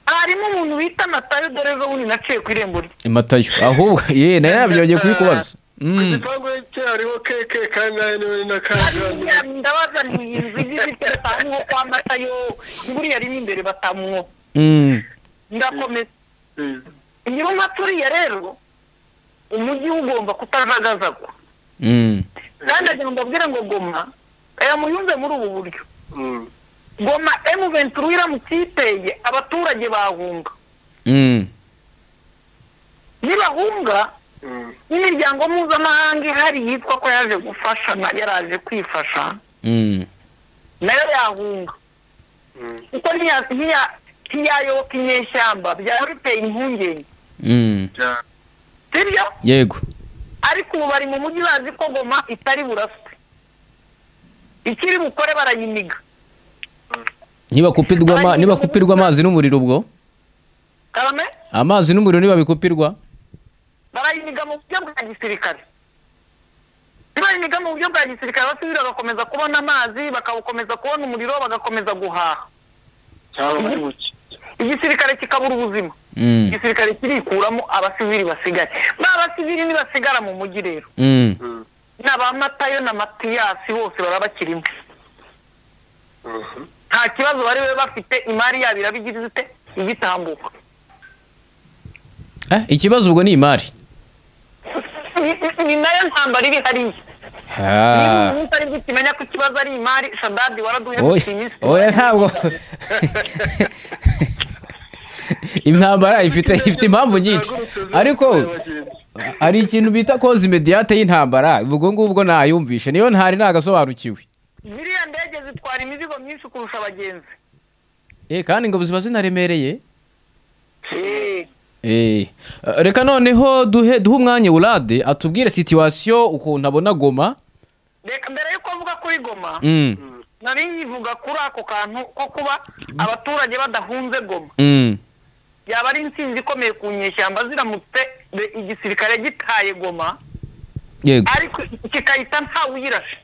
harimo umuntu bita Matayo dore zo bundi naciye ku irembo rye Matayo ahubwo naye yabyogiye kubikubaza igipangu cyariho keke kandi na kanja ndabaza n'inzu y'ibitaro kwa Matayo nguri yari imbere batamwo ndakomeza niba maturiye rero umujyi ugomba kutajagazagwa kandi agira ngo mbabwire ngo Goma muyumve muri ubu buryo Goma M23 iramutse iteye abaturage bahunga nibahunga n'imiryango mpuzamahanga ihari yitwa ko yaje gufasha yaraje kwifasha nayo yahunga kuko ntiyayoboka inyeshyamba byaba biteye impungenge sibyo yego ariko ubu bari mu mujyi bazi ko Goma itari buraswe ikiri bukore barayiniga niba kupirwa amazi n'umuriro ubwo karame amazi n'umuriro niba bikupirwa barayiniga mu buryo bwa gisirikare barayiniga mu buryo bwa gisirikare basubira bagakomeza kubona amazi bakakomeza kubona umuriro bagakomeza guhaha igisirikare kikabura ubuzima igisirikare kirikuramo abasivili basigaye n'abasivili nibasigara mu mujyi rero n'abamatayo na Matiyasi bose barabakirimo nta kibazo bari bafite imari yabo irabigize ite igitambuka ikibazo ubwo ni imari ni nayo ntambara iri hariya niba umuntu ari gukimenya ko ikibazo ari imari Shadadi waraduhe iminsi oya ntabwo intambara ifite impamvu nyinshi ariko hari ikintu bita koza imediate y'intambara ubwo ngubwo nayumvishe niyo ntari nagasobanukiwe ziriya ndege zitwara imizigo myinshi kurusha abagenzi kandi ngo ziba zinaremereye reka noneho duhe umwanya Urade atubwire situation ukuntu abona Goma reka mbere yuko avuga kuri Goma nari nyivuga kuri ako kantu ko kuba abaturage badahunze Goma yaba ari intsinzi ikomeye ku nyeshyamba ziramutse igisirikare gitaye Goma yego ariko kikayita ntawuyirashe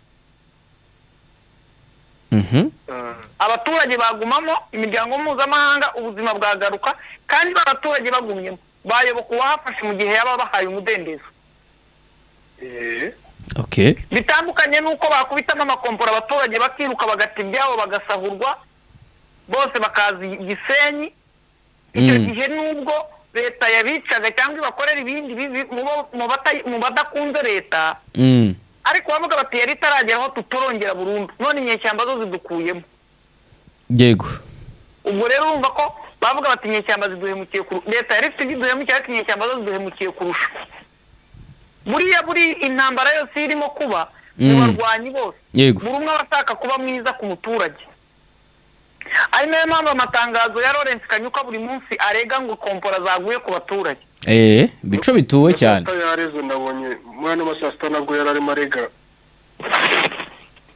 abaturage bagumamo imiryango mpuzamahanga ubuzima bwagaruka kandi abaturage bagumyemo bayoboka uwahafashe mu gihe yaba bahaye umudendezo bitandukanye n'uko bakubitamo amakompora abaturage bakiruka bagata ibyabo bagasahurwa bose bakaza Gisenyi icyo gihe nubwo leta yabicaga cyangwa ibakorera ibindi mu badakunze leta ariko bavuga bati yari itarageraho tutorongera burundu none inyeshyamba zo zidukuyemo yego ubwo rero urumva ko bavuga bati inyeshyamba ziduhemukiye leta yari ifite iduhemukiye ariko inyeshyamba zo ziduhemukiye kurusha buri intambara yose irimo kuba mu barwanyi bose buri umwe aba ashaka kuba mwiza ku muturage ari nayo mpamvu amatangazo ya Lawrence Kanyuka buri munsi arega ngo kompora zaguye ku baturage bico bituwe cyane yarezo nabonye mwana masasta nabwo yararimo arega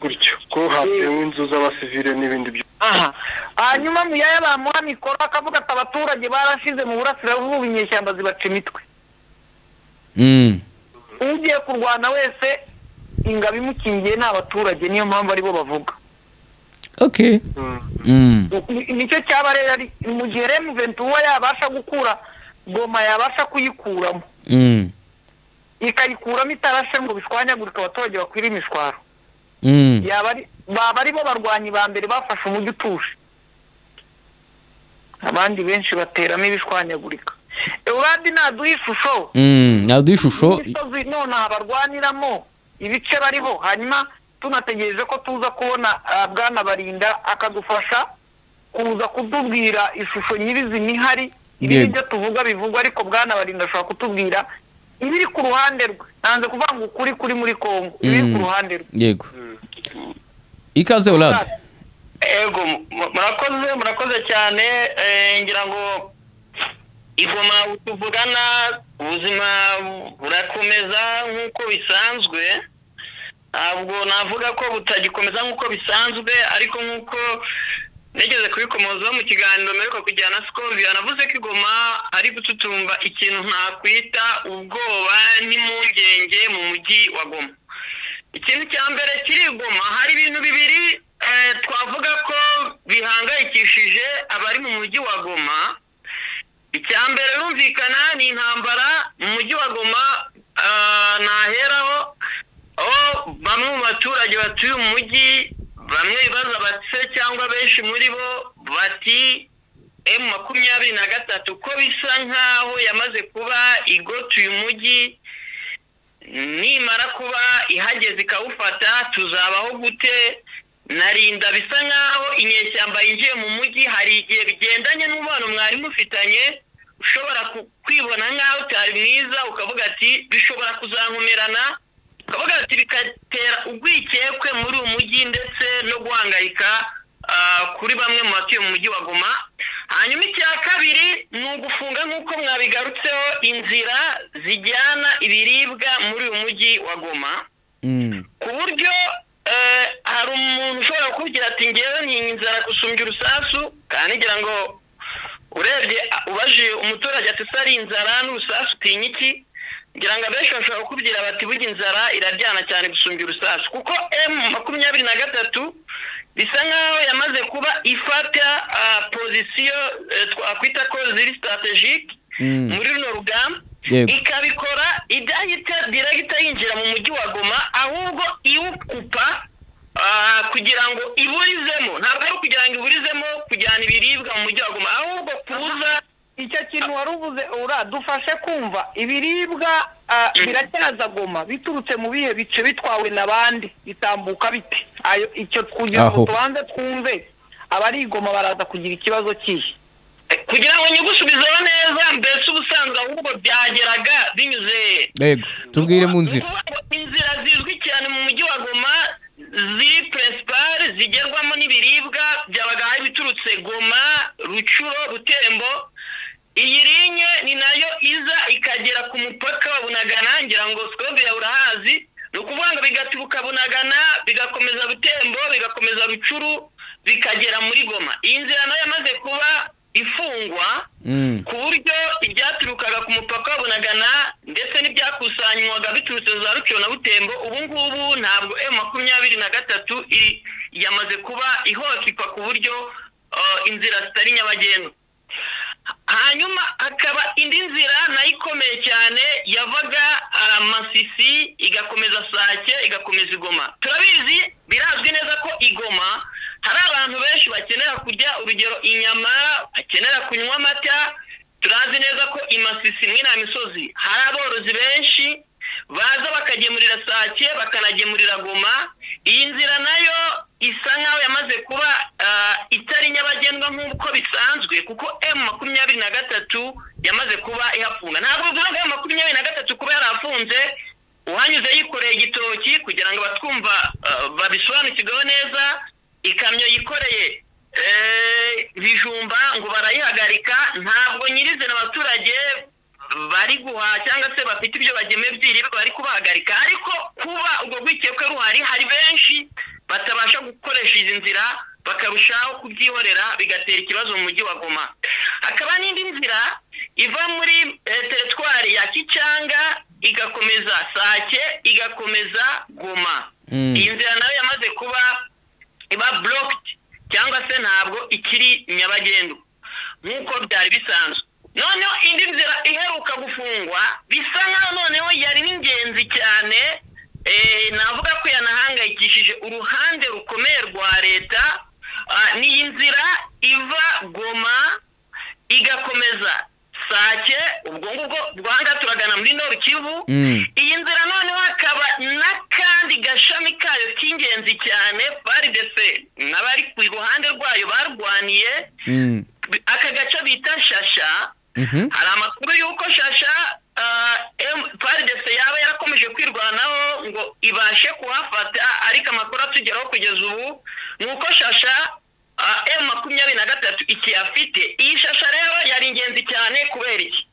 gutyo ko hatewe inzu z'abasivile n'ibindi byo hanyuma muyaya bamuha mikoro akavuga ati abaturage barashize mu burasirazuba inyeshyamba zibaca imitwe ugiye kurwana wese ingabo imukingiye n'abaturage niyo mpamvu aribo bavuga nicyo cyaba rero mu gihe M23 yabasha gukura Goma yabasha kuyikuramo ikayikuramo itarashe ngo bishwanyagurika abaturage bakwira imishwaro baba aribo barwanyi ba mbere bafashe umujyi utuje abandi benshi bateramo ibishwanyagurika Uradi naduha ishusho none abarwaniramo ibice bariho hanyuma tunategereje ko tuza kubona Bwana Barinda akadufasha kuza kutubwira ishusho nyirizina ihari ibi byo tuvuga bivugwa ariko Bwana Barinda ashobora kutubwira ibiri ku ruhande rwe nanze kuvuga ngo kuri muri Kongo ibiri ku ruhande rwe yego ikaze Uradi ego murakoze cyane ngira ngo Igoma utuvugana ubuzima burakomeza nk'uko bisanzwe ntabwo navuga ko butagikomeza nk'uko bisanzwe ariko nk'uko negeze kubikomozaho mu kiganiro mperuka kujyana na Scovia navuze ko Igoma ari gututumba ikintu ntakwita ubwoba n'impungenge mu mujyi wa Goma. Ikintu cya mbere kiri Goma hari ibintu bibiri twavuga ko bihangayikishije abari mu mujyi wa Goma. Icya mbere rumvikana ni intambara mu mujyi wa Goma naheraho bamwe mu baturage batuye mu mujyi bamwe bibaza batse cyangwa benshi muri bo bati M23 ko bisa nkaho yamaze kuba igotuye umujyi nimara kuba ihageze ikawufata tuzabaho gute narinda bisa nkaho inyeshyamba yinjiye mu mujyi hari igihe bigendanye n'umubano mwari mufitanye ushobora kwibona nkaho utari mwiza ukavuga ati bishobora kuzankomerana ukavuga ati bikatera urwikekwe muri uyu mujyi ndetse no guhangayika kuri bamwe mu batuye mu mujyi wa Goma. Hanyuma icya kabiri ni ugufunga nk'uko mwabigarutseho inzira zijyana ibiribwa muri uyu mujyi wa Goma ku buryo hari umuntu ushobora kukubwira ati ngewe ni inzara gusumbya urusasu kandi ngira ngo urebye ubaje umuturage ati sari inzara n'urusasu utinya iki ngira ngo abenshi bashobora kukubwira bati burya inzara iraryana cyane gusumbya urusasu kuko M23 bisa nkaho yamaze kuba ifata pozisiyo twakwita ko ziri strategique muri runo rugamba, ikabikora idahita direct yinjira mu mujyi wa Goma, ahubwo iwukupa kugira ngo iburizemo, ntabwo ari kugira ngo iburizemo kujyana ibiribwa mu mujyi wa Goma, ahubwo kuza icyo kintu waruvuze dufashe kumva ibiribwa biracyaza Goma biturutse mu bihe bice bitwawe n'abandi bitambuka bite, ayo icyo kugira ngo tubanze twumve abari Goma baraza kugira ikibazo kihe, kugira ngo nyigusubizeho neza. Mbese ubusanzwe ahubwo byageraga binyuze tubwire mu nzira zizwi cyane mu mujyi wa Goma ziri principal zigerwamo n'ibiribwa byabaga hari biturutse Goma, Rucuro, Rutembo. Iyi linye ni nayo iza ikagera ku mupaka wa Bunagana, ngira ngo Scovia urahazi, no kuvuga ngo bigatubuka Bunagana bigakomeza Rutembo bigakomeza Rucuru bikagera muri Goma. Iyi nzira nayo yamaze kuba ifungwa ku buryo ibyaturukaga ku mupaka wa Bunagana ndetse n'ibyakusanywaga biturutse za Rucuro na Butembo ubu ngubu ntabwo M23 yamaze kuba ihokipa ku buryo inzira zitari nyabagendwa. Hanyuma akaba indi nzira nayo ikomeye cyane yavaga Masisi igakomeza Sake igakomeza Igoma. Turabizi birazwi neza ko Igoma hari abantu benshi bakenera kurya urugero inyama, bakenera kunywa amata. Turazi neza ko Masisi mwina misozi hari aborozi benshi baza bakagemurira Sake bakanagemurira Goma. Iyi nzira nayo isa nkaho yamaze kuba itari nyabagendwa nk'uko bisanzwe, kuko M23 yamaze kuba ihafunga. Ntabwo bivuga ngo M23 kuba yarafunze uhanyuze yikoreye igitoki, kugira ngo batwumva babisobanukirweho neza. Ikamyo yikoreye bijumba ngo barayihagarika, ntabwo nyirizina abaturage bari guha cyangwa se bafite ibyo bageme by'iribwa bari kubahagarika, ariko kuba ubwo gwikekwe ruhari, hari benshi batabasha gukoresha izi nzira bakarushaho kubyihorera bigatera ikibazo mu mujyi wa Goma. Hakaba n'indi nzira iva muri teritwari ya Kichanga igakomeza Sake igakomeza Goma. Iyi nzira nayo yamaze kuba iba blocked cyangwa se ntabwo ikiri nyabagendwa nk'uko byari bisanzwe. Noneho indi nzira iheruka gufungwa bisa nkaho noneho yari n'ingenzi cyane, navuga ko yanahangayikishije uruhande rukomeye rwa leta, ni inzira iva Goma igakomeza Sake, ubwo ngubwo Rwanda turagana muri Nord Kivu. Iyi nzira noneho hakaba n'akandi gashami kayo k'ingenzi cyane FARDC n'abari ku ruhande rwayo barwaniye aka gace bita Shasha. Hari amakuru y'uko Shasha FARDC yaba yarakomeje kwirwanaho ngo ibashe kuhafata, ariko amakuru atugeraho kugeza ubu nuko Shasha M23 iki afite. Iyi Shasha rero yari ingenzi cyane kubera iki?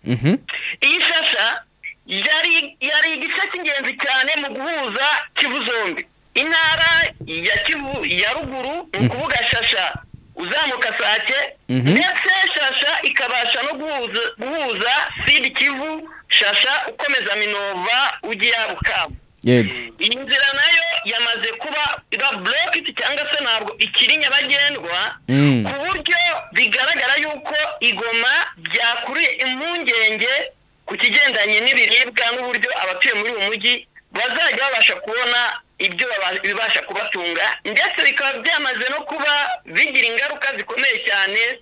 Iyi Shasha yari igice cy'ingenzi cyane mu guhuza Kivu zombi, intara ya Kivu ya ruguru mu kuvuga Shasha uzamuka Sake, ndetse Shasha ikabasha no guhuza Sud Kivu, Shasha ukomeza Minova ugiye Bukavu. Iyi nzira nayo yamaze kuba iba blocked cyangwa se ntabwo ikiri nyabagendwa, ku buryo bigaragara yuko Igoma byakuriye impungenge ku kigendanye n'ibiribwa n'uburyo abatuye muri uyu mujyi bazajya babasha kubona ibyo bibasha kubatunga, ndetse bikaba byamaze no kuba bigira ingaruka zikomeye cyane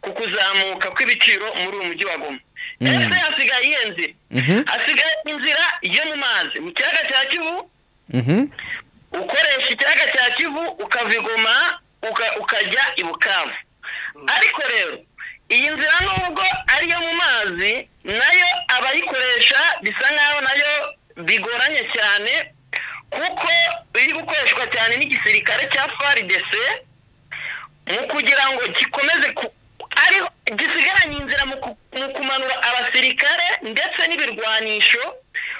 ku kuzamuka kw'ibiciro muri uyu mujyi wa Goma. Ese hasigaye iyo nzira, hasigaye inzira yo mu mazi mu kiyaga cya Kivu, ukoresha ikiyaga cya Kivu ukava i Goma ukajya i Bukavu. Ariko rero iyi nzira nubwo ariyo mu mazi, nayo abayikoresha bisa nkaho nayo bigoranye cyane, kuko biri gukoreshwa cyane n'igisirikare cya FARDC mu kugira ngo gikomeze ariho gisigaranye inzira mu kumanura abasirikare ndetse n'ibirwanisho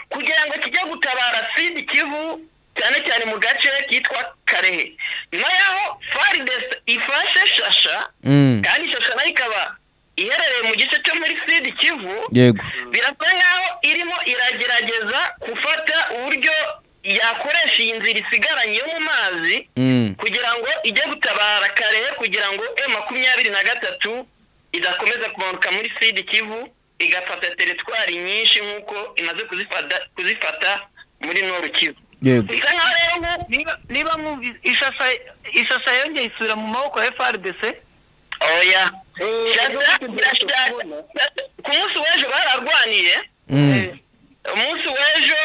kugira ngo kijye gutabara Sud Kivu, cyane cyane mu gace kitwa Karehe. Nyuma yaho FARDC ifashe Shasha, kandi Shasha nayo ikaba iherereye mu gice cyo muri Sud Kivu, birasa nkaho irimo iragerageza gufata uburyo yakoresha iyi nzira isigaranye yo mu mazi kugira ngo ijye gutabara Karehe kugira ngo M23 idakomeza kumanuka muri Sud Kivu igafata teritwari nyinshi nk'uko imaze kuzifata muri Nord Kivu. Yego. Niba ishasa yongeye isubira mu maboko ya FARDC. Oya. Ku munsi w'ejo bararwaniye. Umunsi w'ejo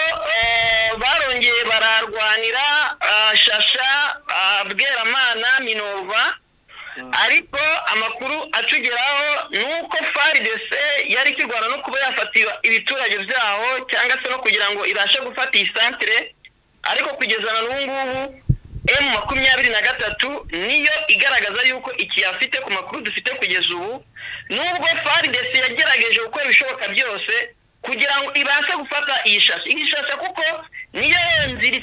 barongeye bararwanira Shasha, Bweramana, Minova, ariko amakuru atugeraho nuko FARDC yari kirwana no kuba yafatiye ibiturage byaho cyangwa se no kugira ngo ibashe gufata iyi santere, ariko kugeza na n'ubu M23 niyo igaragaza yuko iki yafite ku makuru dufite kugeza ubu, nubwo FARDC yagerageje gukora ibishoboka byose kugira ngo ibashe gufata iyi shasha kuko niyo nzira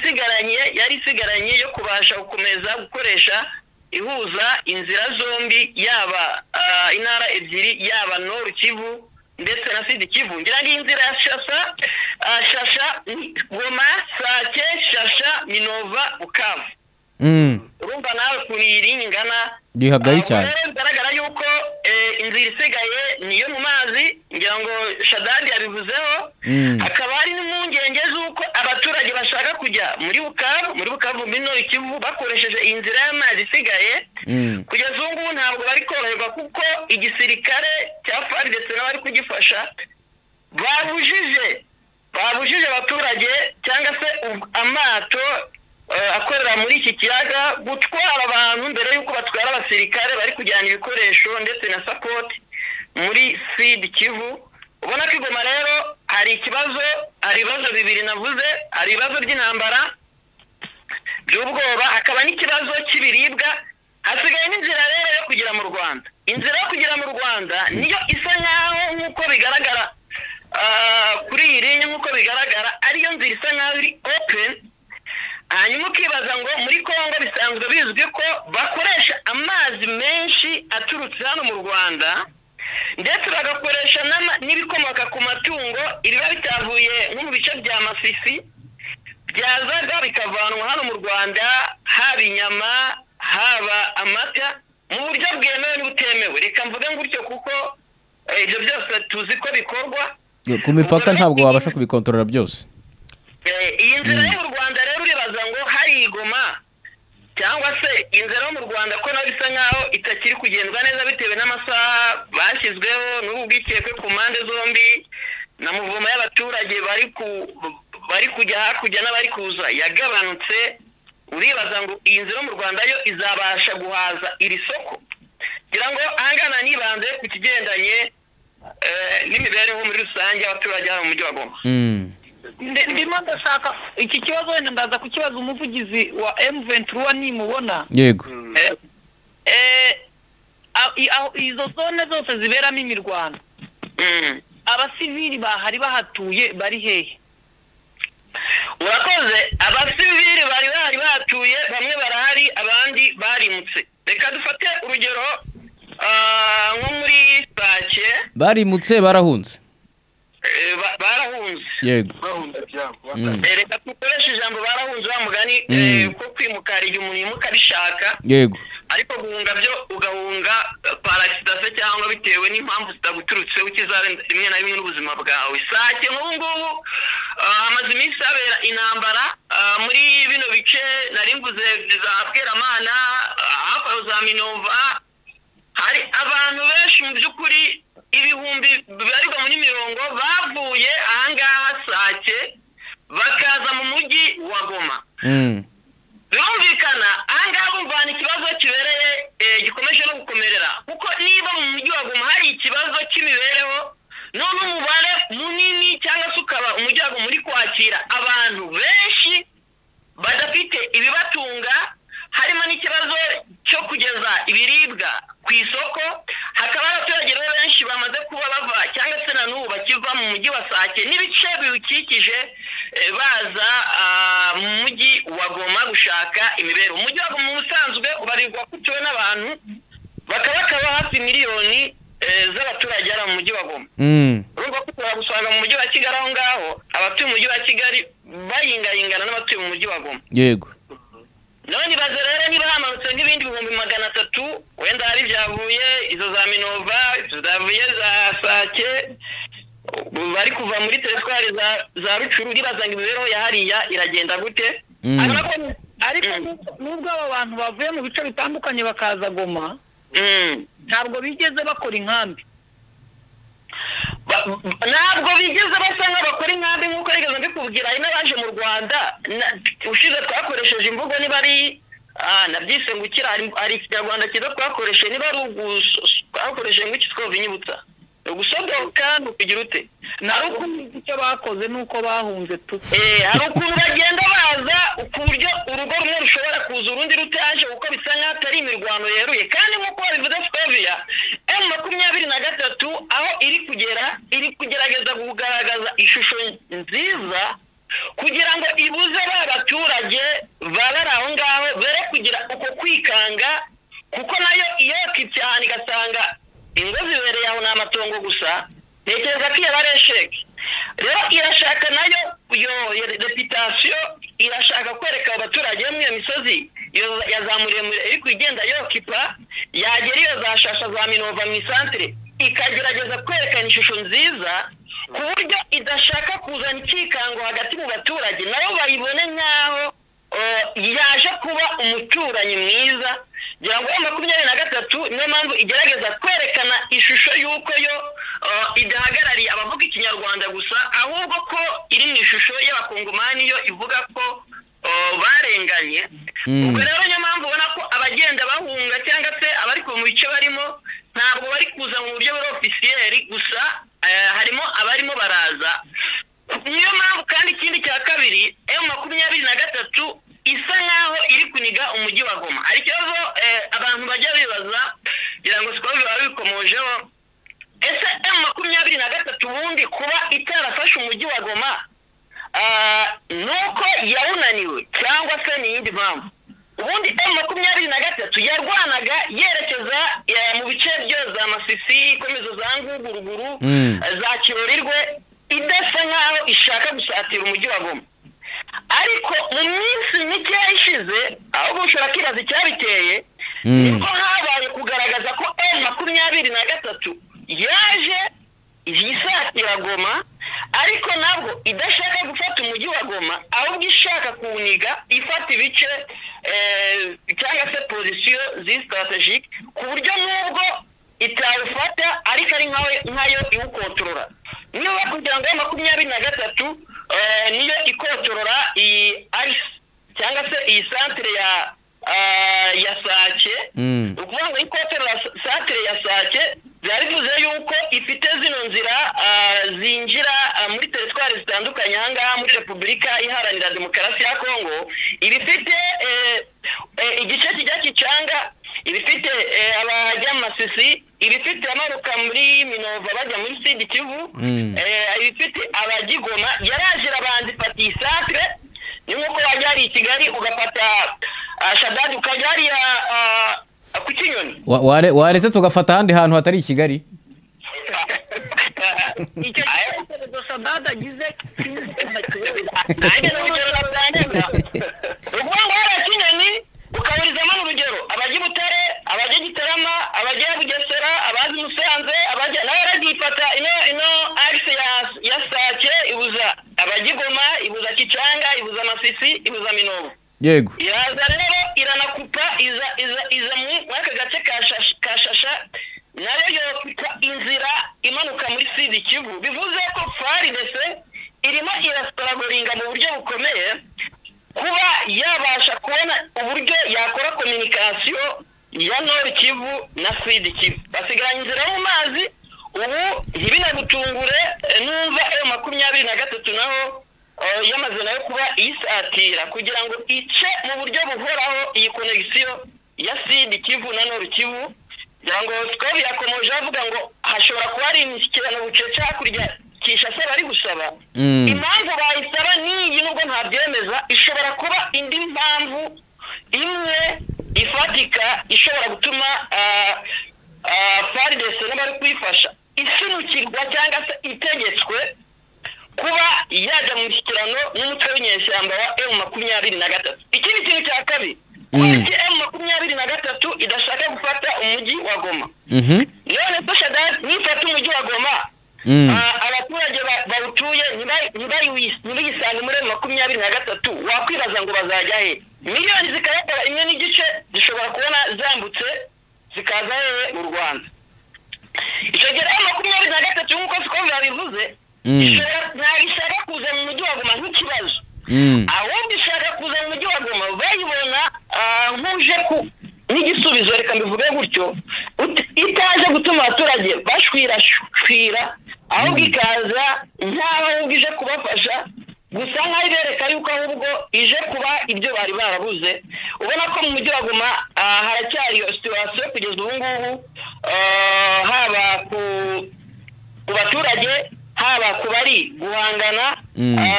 isigaranye yo kubasha gukomeza gukoresha ihuza inzira zombi, yaba intara ebyiri, yaba Nord Kivu ndetse na Sud Kivu. Ngira ngo inzira ya Shasha Goma, Sake, Shasha, Minova, Bukavu. Urumva nawe kuri iringana Gihagari cyane. Bigaragara yuko inzira isigaye niyo mu mazi, ngira ngo Shadadi yabivuzeho. Akaba ari n'impungenge z'uko abaturage bashaka kujya muri Bukavu muri Nord Kivu bakoresheje inzira y'amazi isigaye. Kugeza ubu ngubu ntabwo bari koroherwa kuko igisirikare cya FARDC n'abari kugifasha babujije abaturage cyangwa se amato akorera muri iki kiyaga gutwara abantu mbere y'uko batwara abasirikare bari kujyana ibikoresho ndetse na support muri Sud Kivu. Ubona ko Goma rero hari ibibazo bibiri navuze, hari ibibazo by'intambara by'ubwoba, hakaba n'ikibazo cy'ibiribwa, hasigaye n'inzira rero yo kugera mu Rwanda. Inzira yo kugera mu Rwanda niyo isa nkaho nk'uko bigaragara kuri iyi ligne, nk'uko bigaragara ariyo nzira isa nkaho iri open. Hanyuma ukibaza ngo muri Kongo bisanzwe bizwi ko bakoresha amazi menshi aturutse hano mu Rwanda, ndetse bagakoresha n'ibikomoka ku matungo ibiba bitavuye nko mu bice bya Masisi, byazaga bikavanwa hano mu Rwanda, haba inyama, haba amata, mu buryo bwemewe n'ubutemewe. Reka mvuge gutyo kuko ibyo byose tuzi ko bikorwa ku mipaka, ntabwo wabasha kubikontorora byose. Iyi nzira yo mu Rwanda rero uribaza ngo hari Goma cyangwa se inzira yo mu Rwanda ko nayo bisa nkaho itakiri kugendwa neza bitewe n'amasaha bashyizweho n'ubwikekwe ku mpande zombi, na muvuma y'abaturage bari kujya hakurya n'abari kuza yagabanutse. Uribaza ngo iyi nzira yo mu Rwanda yo izabasha guhaza iri soko, kugira ngo ahangana nibanze ku kigendanye n'imibereho muri rusange y'abaturage hano mu mujyi wa Goma. Ndimo ndashaka iki kibazo wenda ndaza kukibaza umuvugizi wa M23 nimubona. Yego. Izo zone zose ziberamo imirwano, abasivili bahari bahatuye bari hehe? Urakoze. Abasivili bari bahari bahatuye, bamwe barahari abandi barimutse. Reka dufate urugero nko muri Sake. Barimutse barahunze. Barahunze. Yego. Reka dukoreshe ijambo barahunze wa mugani ko kwimuka igihe umuntu yimuka abishaka. Yego. Ariko guhunga byo ugahunga parasitase cyangwa bitewe n'impamvu zitaguturutse ukizare rimwe na rimwe n'ubuzima bwawe. Sake nk'ubu ngubu amaze iminsi abera intambara muri bino bice nari mvuze za Bweramana, hafi za Minova. Hari abantu benshi mu by'ukuri ibihumbi bibarirwa muri mirongo bavuye ahangaha Sake bakaza mu mujyi wa Goma. Birumvikana ahangaha bumvana ikibazo kibereye gikomeje no gukomerera, kuko niba mu mujyi wa Goma hari ikibazo cy'imibereho, none umubare munini cyangwa se ukaba umujyi wa Goma muri kwakira abantu benshi badafite ibibatunga, harimo n'ikibazo cyo kugeza ibiribwa ku isoko, hakaba abaturage benshi bamaze kuba bava cyangwa se na n'ubu bakiva mu mujyi wa Sake n'ibice biwukikije baza mu mujyi wa Goma gushaka imibereho. Umujyi wa Goma ubusanzwe ubarirwa kutuwe n'abantu bakaba hafi miliyoni z'abaturage ari mu mujyi wa Goma. Urumva ko gusanga mu mujyi wa Kigali aho ngaho abatuye mu mujyi wa Kigali bayingayingana n'abatuye mu mujyi wa Goma. yego none baze rero niba hamanutse nk'ibindi 300 wenda hari byavuye izo za Minova izo zavuye za Sake bari kuva muri teritwari za Rucuru ribazanga ibibero ya hariya iragenda gute. ariko nubwo abo bantu bavuye mu bice bitandukanye bakaza Goma ntabwo bigeze bakora inkambi, ntabwo bigeze basa nk'abakora inkambi nk'uko rigeze mbikubwira. hari n'abaje mu Rwanda ushize twakoresheje imvugo niba ari nabyise ngukira, hari ikinyarwanda cyiza twakoresheje niba ari twakoresheje ngo iki twovinyibutsa ugusodoka nukugira ute. nari ukuntu icyo bakoze nuko bahunze hari ukuntu bagenda baza ku buryo urugo rumwe rushobora kuza urundi rutaje kuko bisa nk'aho atari imirwano yeruye. kandi nk'uko babivuze Scovia M23 aho iri kugera iri kugerageza kugaragaza ishusho nziza kugira ngo ibuze abaturage bari aho ngaho bere kugira uko kwikanga, kuko nayo iyo kicyane igasanga ingo zibereye aho n'amatongo gusa ntekereza ko yabaresheke. rero irashaka nayo yo reputation irashaka kwereka abaturage mu misozi yazamuremure iri kugenda yokipa yagera iyo zashasha za Minova mu centre ikagerageza kwerekana ishusho nziza ku buryo idashaka kuzana ikikango hagati mu baturage nabo bayibone nkaho yaje kuba umuturanyi mwiza. ngira ngo 23 niyo mpamvu igerageza kwerekana ishusho y'uko yo idahagarariye abavuga ikinyarwanda gusa, ahubwo ko iri mu ishusho y'abakongomani yo ivuga ko barenganye. ubwo rero niyo mpamvu ubona ko abagenda bahunga cyangwa se abari mu bice barimo ntabwo bari kuza mu buryo buri officiel gusa, harimo abarimo baraza. niyo mpamvu kandi ikindi cya kabiri M23 isa nkaho iri kuniga umujyi wa Goma. ari kibazo abantu bajya bibaza kugira ngo Scovia babikomojeho, ese M23 ubundi kuba itarafashe umujyi wa Goma nuko yawunaniwe cyangwa se ni iyindi mpamvu? ubundi M23 yarwanaga yerekeza mu bice byo za Masisi, komezo za Nguguruguru, za Kirorirwe, idasa nkaho ishaka gusatira umujyi wa Goma. ariko mu minsi mike ishize aho gushora kibaza icyabiteye niko habaye kugaragaza ko M23 yaje yisatira Goma, ariko nabwo idashaka gufata umujyi wa Goma ahubwo ishaka kuwuniga ifata ibice cyangwa se position strategique ku buryo nubwo itawufata ariko ari nkayo iwukontorora. niyo kugira ngo 23 niyo ikotorora iyi ARIS cyangwa se iyi centre ya Sake. ukuvuga ngo ikotorora centre ya Sake byarivuze yuko ifite zino nzira zinjira muri teritwari zitandukanye ahangaha muri Repubulika Iharanira Demokarasi ya Kongo. ibifite igice kijya Kicanga, ibifite abajya Masisi, ibifite amaruka muri Minova bajya muri Sud Kivu, ibifite abajya Goma. yaraje abandi fati centre ni nkuko wajyari Kigali ugafata Shadadi ukajyari ku Kinyoni, waretse tugafata ahandi hantu hatari Kigali. icyo Shadadi agize ukaburizamo n'urugero abajya Butare, abajya Gitarama, abajya Bugesera, abazi Musanze, abajya n'abaragifata ino axe ya Sake ibuza abajya Goma, ibuza Kicanga, ibuza Masisi, ibuza Minova. yego iraza rero iranakupa iza mu aka gace ka Shasha nayo yokupa inzira imanuka muri Sud Kivu. bivuze ko FARDC irimo irasitaragoringa mu buryo bukomeye kuba yabasha kubona uburyo yakora communication ya Nord Kivu na Sud Kivu. basiganya inzira mu mazi. ubu ntibinagutungure numva M23 naho yamaze nayo kuba isatira kugira ngo ice mu buryo buhoraho iyi connection ya Sud Kivu na Nord Kivu. kugira ngo Scovia yakomeje avuga ngo hashobora kuba ari imishyikirano bucece hakurya Kinshasa bari gusaba. impamvu bayisaba niyi nubwo ntabyemeza, ishobora kuba indi mpamvu imwe ifatika ishobora gutuma FARDC n'abari kwifasha isunukirwa cyangwa se itegetswe kuba yajya mu mishyikirano n'umutwe w'inyeshyamba wa M23. Ikindi kintu cya kabiri, M23 idashaka gufata umujyi wa Goma. None se Shaddad nifata umujyi wa Goma, abaturage bawutuye ntibayisanga muri M23, wakwibaza ngo bazajya he? Miliyoni zikayakora imwe n'igice zishobora kubona zambutse zikaza hehe mu Rwanda. Icyo gihe M23 nk'uko Siko yabivuze, ntabwo ishaka kuza mu mujyi wa Goma nk'ikibazo, ahubwo ishaka kuza mu mujyi wa Goma bayibona nk'uje n'igisubizo, reka mbivuge gutyo, itaje gutuma abaturage bashwira, ahubwo ikaza ntaho ahubwo ije kubafasha, gusa nk'aho ibereka yuko ahubwo ije kuba ibyo bari barabuze. Ubona ko mu mujyi wa Goma haracyari situwasiyo kugeza ubu ngubu, haba ku baturage, haba ku bari guhangana,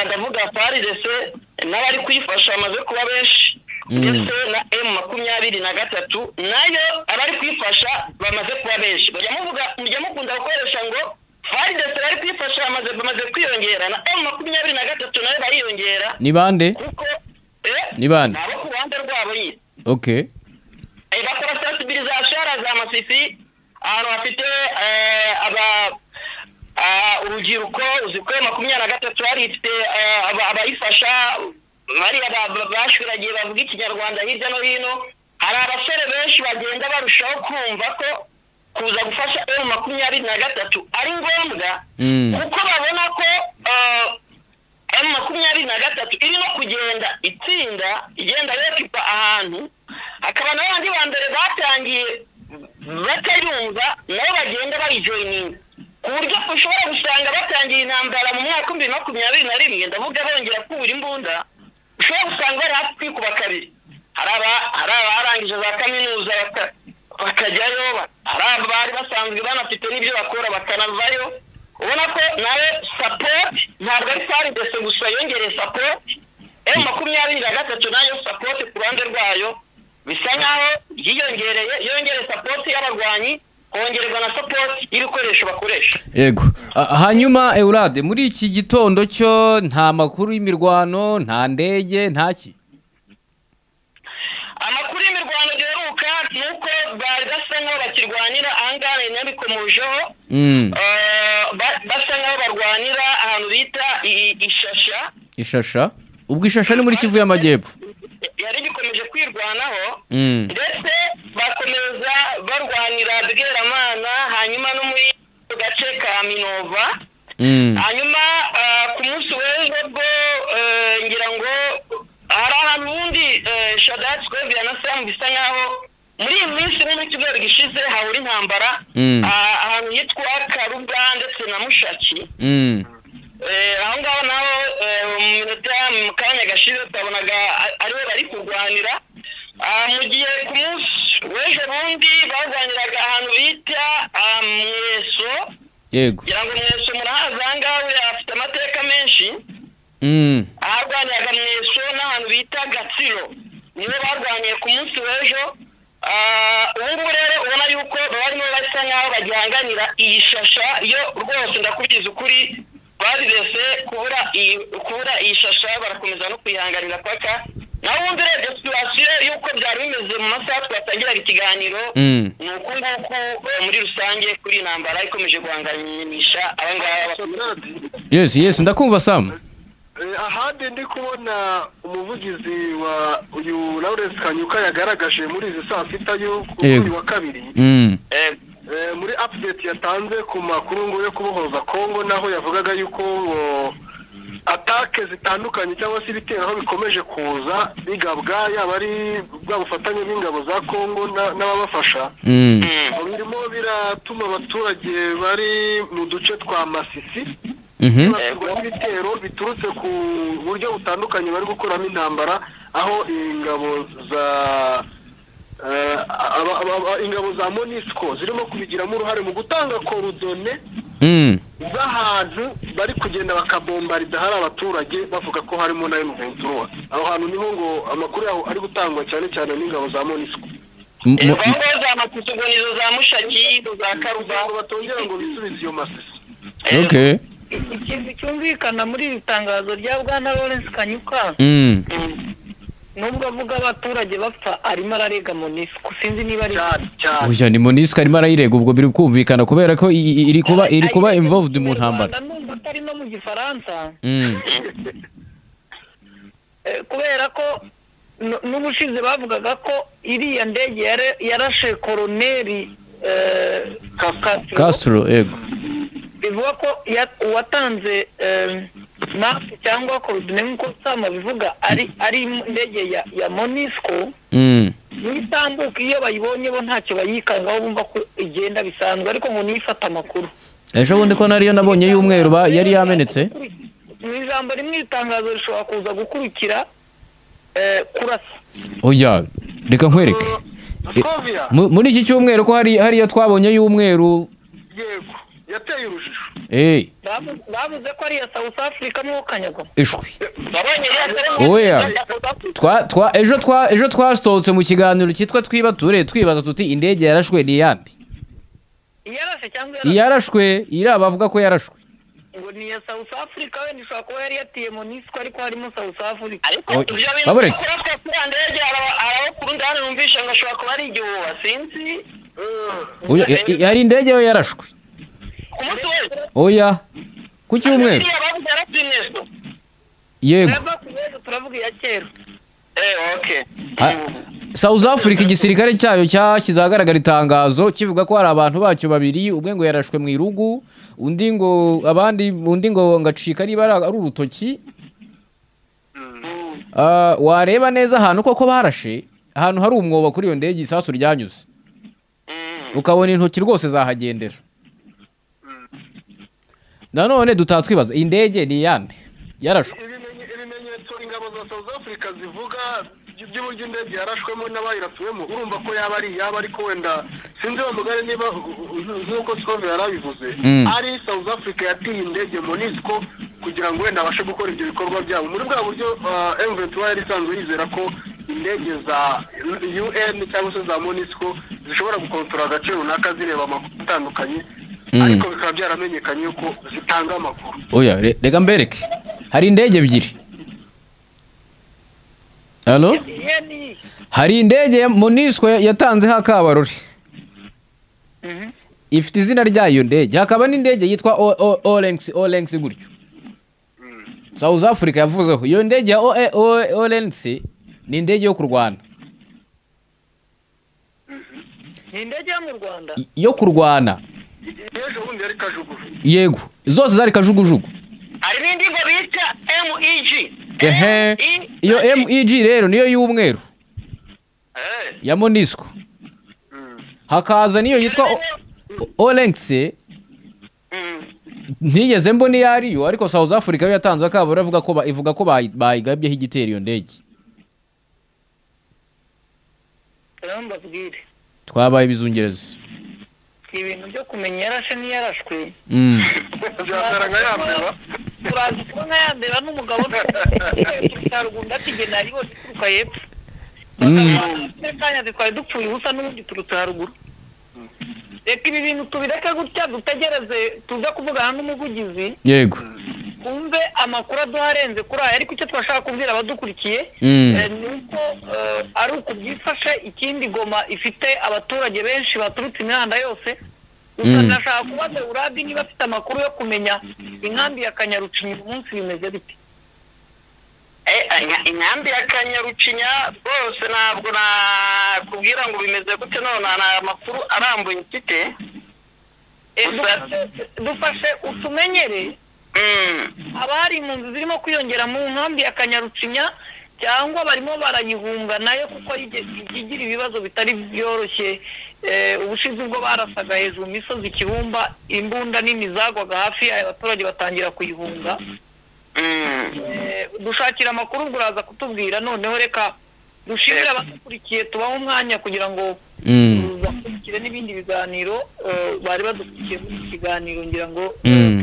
ndavuga FARDC n'abari kuyifasha bamaze kuba benshi, ndetse na M23 nayo abari kuyifasha bamaze kuba benshi. Mujya mukunda gukoresha ngo FARDC bari kuyifasha bamaze kwiyongera, na M23 nayo bariyongera. Ni bande? Kuko ni bande? abo ku ruhande rwabo nyine. Okay. Bakora sensibilisation za Masisi, ahantu hafite urubyiruko uziko 23 hari ifite abayifasha, bari bashwiragiye bavuga ikinyarwanda hirya no hino. Hari abasore benshi bagenda barushaho kumva ko kuza gufasha M23 ari ngombwa, kuko babona ko M23 iri no kugenda itsinda, igenda yekipa ahantu, hakaba n'abandi ba mbere batangiye batayumva nabo bagenda bayijoininga, ku buryo ushobora gusanga batangiye intambara mu mwaka 2021, ndavuga bongera kubura imbunda, ushobora gusanga bari hafi kwikuba kabiri. Hari abarangije za kaminuza bakajyayo, hari abari basanzwe banafite n'ibyo bakora bakanavayo. Ubona ko nawe support ntabwo ari FARDC gusa yongereye support, M23 nayo support ku ruhande rwayo bisa nkaho yongereye support y'abarwanyi, kongerwa na support y'ibikoresho bakoresha. Yego. Hanyuma Eurade, muri iki gitondo cyo nta makuru y'imirwano, nta ndege, ntaki? Amakuru y'imirwano giheruka nuko bari basa nkaho bakirwanira ahangana n'abikomojeho, basa nkaho barwanira ahantu bita Ishasha. Ubwo Ishasha ni muri Kivu y'Amajyepfo. Yari gikomeje kwirwanaho, ndetse bakomeza barwanira Bweramana, hanyuma no muri gace ka Minova. Hanyuma ku munsi w'ejo bwo ngira ngo hari ahantu ubundi Shaddad Skovia na Sam bisa nkaho muri iyi minsi n'icyumweru gishize hahura intambara ahantu yitwa Karuga ndetse na Mushaki. Aho ngaho naho mu kanya gashize twabonaga ariwe bari kurwanira, mu gihe ku munsi w'ejo bundi barwaniraga ahantu bita Mweso. Yego. Kugira ngo Mweso murahaza aha ngaho afite amateka menshi. Aharwaniraga Mweso n'ahantu bita Gatsiro nibo barwaniye ku munsi w'ejo. Ubu ngubu rero ubona yuko barimo basa nkaho bagihanganira iyi Shasha, yo rwose ndakubwiza ukuri barirese kubura iyi Shasha barakomeza no kwihanganira paka. Naho ubundi rero situwasiyo y'uko byari bimeze mu masaha twatangiraga ikiganiro, ni uku nguku muri rusange kuri intambara ikomeje guhanganisha abangaba. Yes, ndakumva Sam. Ahandi ndi kubona umuvugizi wa uyu Lawrence Kanyuka yagaragaje muri izi saa sita y'uyu wa kabiri, muri update yatanze ku makuru ngo yo kubohoza Kongo, naho yavugaga yuko atake zitandukanye cyangwa se ibitero aho bikomeje kuza bigabwa, yaba ari bwa bufatanye n'ingabo za Kongo n'ababafasha, birimo biratuma abaturage bari mu duce twa Masisi ibitero biturutse ku buryo butandukanye bari gukoramo intambara, aho ingabo za MONUSCO zirimo kubigiramo uruhare mu gutanga korodone z'ahantu bari kugenda bakabombarida hari abaturage bavuga ko harimo na M23. Aho hantu niho ngo amakuru yaho ari gutangwa cyane cyane n'ingabo za MONUSCO. Ingabo za Masisi za Mushaki za Karuba batongera ngo bisubize iyo Masisi. Okay. ikintu cyumvikana muri iri tangazo rya bwana Lawrence Kanyuka nubwo avuga abaturage bapfa arimo ararega MONUSCO sinzi niba ari cyane oya ni MONUSCO arimo arayirega ubwo biri kumvikana kubera ko iri kuba involved mu ntambara numva atari no mu gifaransa kubera ko n'ubushize bavugaga ko iriya ndege yarashe koroneri Castro ego bivuga ko uwatanze mapu cyangwa korodine nk'uko sama bivuga ari indege ya MONUSCO n'itambuka iyo bayibonye bo ntacyo bayikangaho bumva ko igenda bisanzwe ariko ngo nifata amakuru ejo bundi ko nariyo nabonye y'umweru yari yamenetse mu ijambo rimwe itangazo rishobora kuza gukurikira kurasa oya reka nkwereke muri iki cyumweru ko hariyo twabonye y'umweru yego yateye urujijo bavuze ko ari iya South Africa mu Kanyagwa ishwi oya ejo twasohotse mu kiganiro cyitwa twibature twibaza tuti indege yarashwe ni yandi yarashe cyangwa yarashwe bavuga ko yarashwe ngo ni iya South Africa we nishobora kuba yari yatiye MONUSCO ariko harimo South Africa ariko ibyo bintu baburetse kuri ndege araho kurundi hano numvisha ngo ashobora kuba ari igihuha sinzi yari indege yo yarashwe ku munsi wese oya ku cyumweru yego turavuga iya kera okay South Africa igisirikare cyayo cyashyize ahagaragara itangazo kivuga ko hari abantu bacyo babiri umwe ngo yarashwe mu irugu undi ngo ngacika ari urutoki wareba neza ahantu koko barashe ahantu hari umwobo kuri iyo ndege isasu ryanyuze ukabona intoki rwose zahagendera nanone twibaza indege ni yande yarashwe ibimenyetso ingabo za South Africa zivuga by'uburyo indege yarashwemo n'abayirasuwemo urumva ko yaba ariko wenda sinzi bamugare niba nk'uko Scoville yarabivuze ari South Africa yatiye indege MONUSCO kugira ngo wenda abashe gukora ibyo bikorwa byabo muri bwa buryo M23 yari isanzwe yizera ko indege za UN cyangwa se za MONUSCO zishobora gukontorora agace runaka zireba amakuru atandukanye ariko bikaba byaramenyekanye yuko zitanga amakuru oya reka mbereke hari indege ebyiri Hello? Hari indege ya MONUSCO yatanzeho akabarore ifite izina ryayo ndege hakaba n'indege yitwa Olenx gutyo South Africa yavuzeho iyo ndege ya Olenx ni indege yo kurwana ni indege yo mu Rwanda yo kurwana yego zose zari kajugujugu hari n'indi ngo bita MEG iyo MEG rero niyo y'umweru ya MONUSCO hakaza niyo yitwa Olenx ntigeze mbona iyo ariyo ariko South Africa yo yatanze akabura ivuga ko bayigabyeho igitero iyo ndege twabaye ibizungereza ibintu byo kumenya yarashe n'iyarashwe turazi kubona yandeba n'umugabo tutarugunda atigena ari bose turuka yepfo kanya twari dupfuye ubusa n'ubundi turutse haruguru reka ibi bintu tubireke gutya dutegereze tuza kuvugana n'umuvugizi yego kumve amakuru aduharenze kuri aya ariko icyo twashaka kubwira abadukurikiye ni uko ari uko byifashe ikindi Goma ifite abaturage benshi baturutse imihanda yose gusa ndashaka kubaza Uradi niba afite amakuru yo kumenya inkambi ya Kanyarucinya uyu munsi bimeze bite inkambi ya Kanyarucinya rwose ntabwo nakubwira ngo bimeze gute none nta makuru arambuye mfite dufashe utumenyere abari impunzi zirimo kwiyongera mu nkambi ya Kanyarucinya cyangwa barimo barayihunga nayo kuko igira ibibazo bitari byoroshye ubushize ubwo barasaga hejuru misozi Kibumba imbunda nini zagwaga hafi abaturage batangira kuyihunga dushakira amakuru uraza kutubwira noneho reka dushimire abadukurikiye tubaho umwanya kugira ngo bakurikire n'ibindi biganiro bari badukurikiye muri iki kiganiro ngira ngo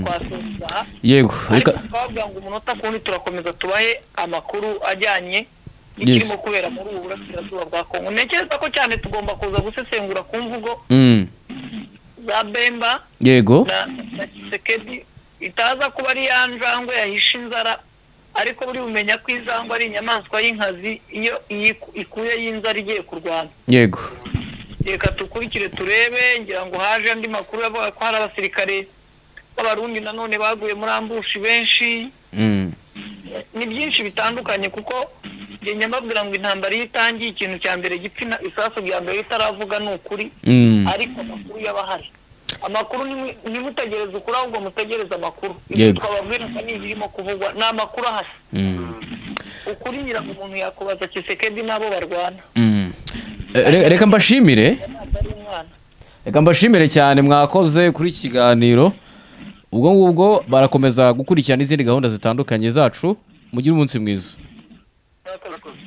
twasoza yego reka twavuga ngo umunota kundi turakomeza tubahe amakuru ajyanye n'ikirimo kubera muri ubu burasirazuba bwa Kongo ntekereza ko cyane tugomba kuza gusesengura ku mvugo za Bemba yego na Tshisekedi itaza kuba ari ya njangwe yahishe inzara, ariko buri bumenya ko injangwe ari inyamaswa y'inkazi iyo ikuye y'inzara igiye kurwana. yego Reka tukurikire turebe, ngira ngo haje andi makuru yavuga ko hari abasirikare b'abarundi nanone baguye muri ambushi benshi. Ni byinshi bitandukanye, kuko njye nyamabwira ngo intambara iyo itangiye ikintu cya mbere gipfina isasu rya mbere ritaravuga ni ukuri, ariko amakuru y'abahari. Amakuru ntimutegereze ukuri, ahubwo mutegereze amakuru. Ibyo twababwira ko ni ibirimo kuvugwa, ni amakuru ahari. Ukuri ngira ngo umuntu yakubaza Tshisekedi n'abo barwana. reka mbashimire cyane, mwakoze kuri iki kiganiro. Ubwo ngubwo barakomeza gukurikirana izindi gahunda zitandukanye zacu. Mugire umunsi mwiza. Murakoze.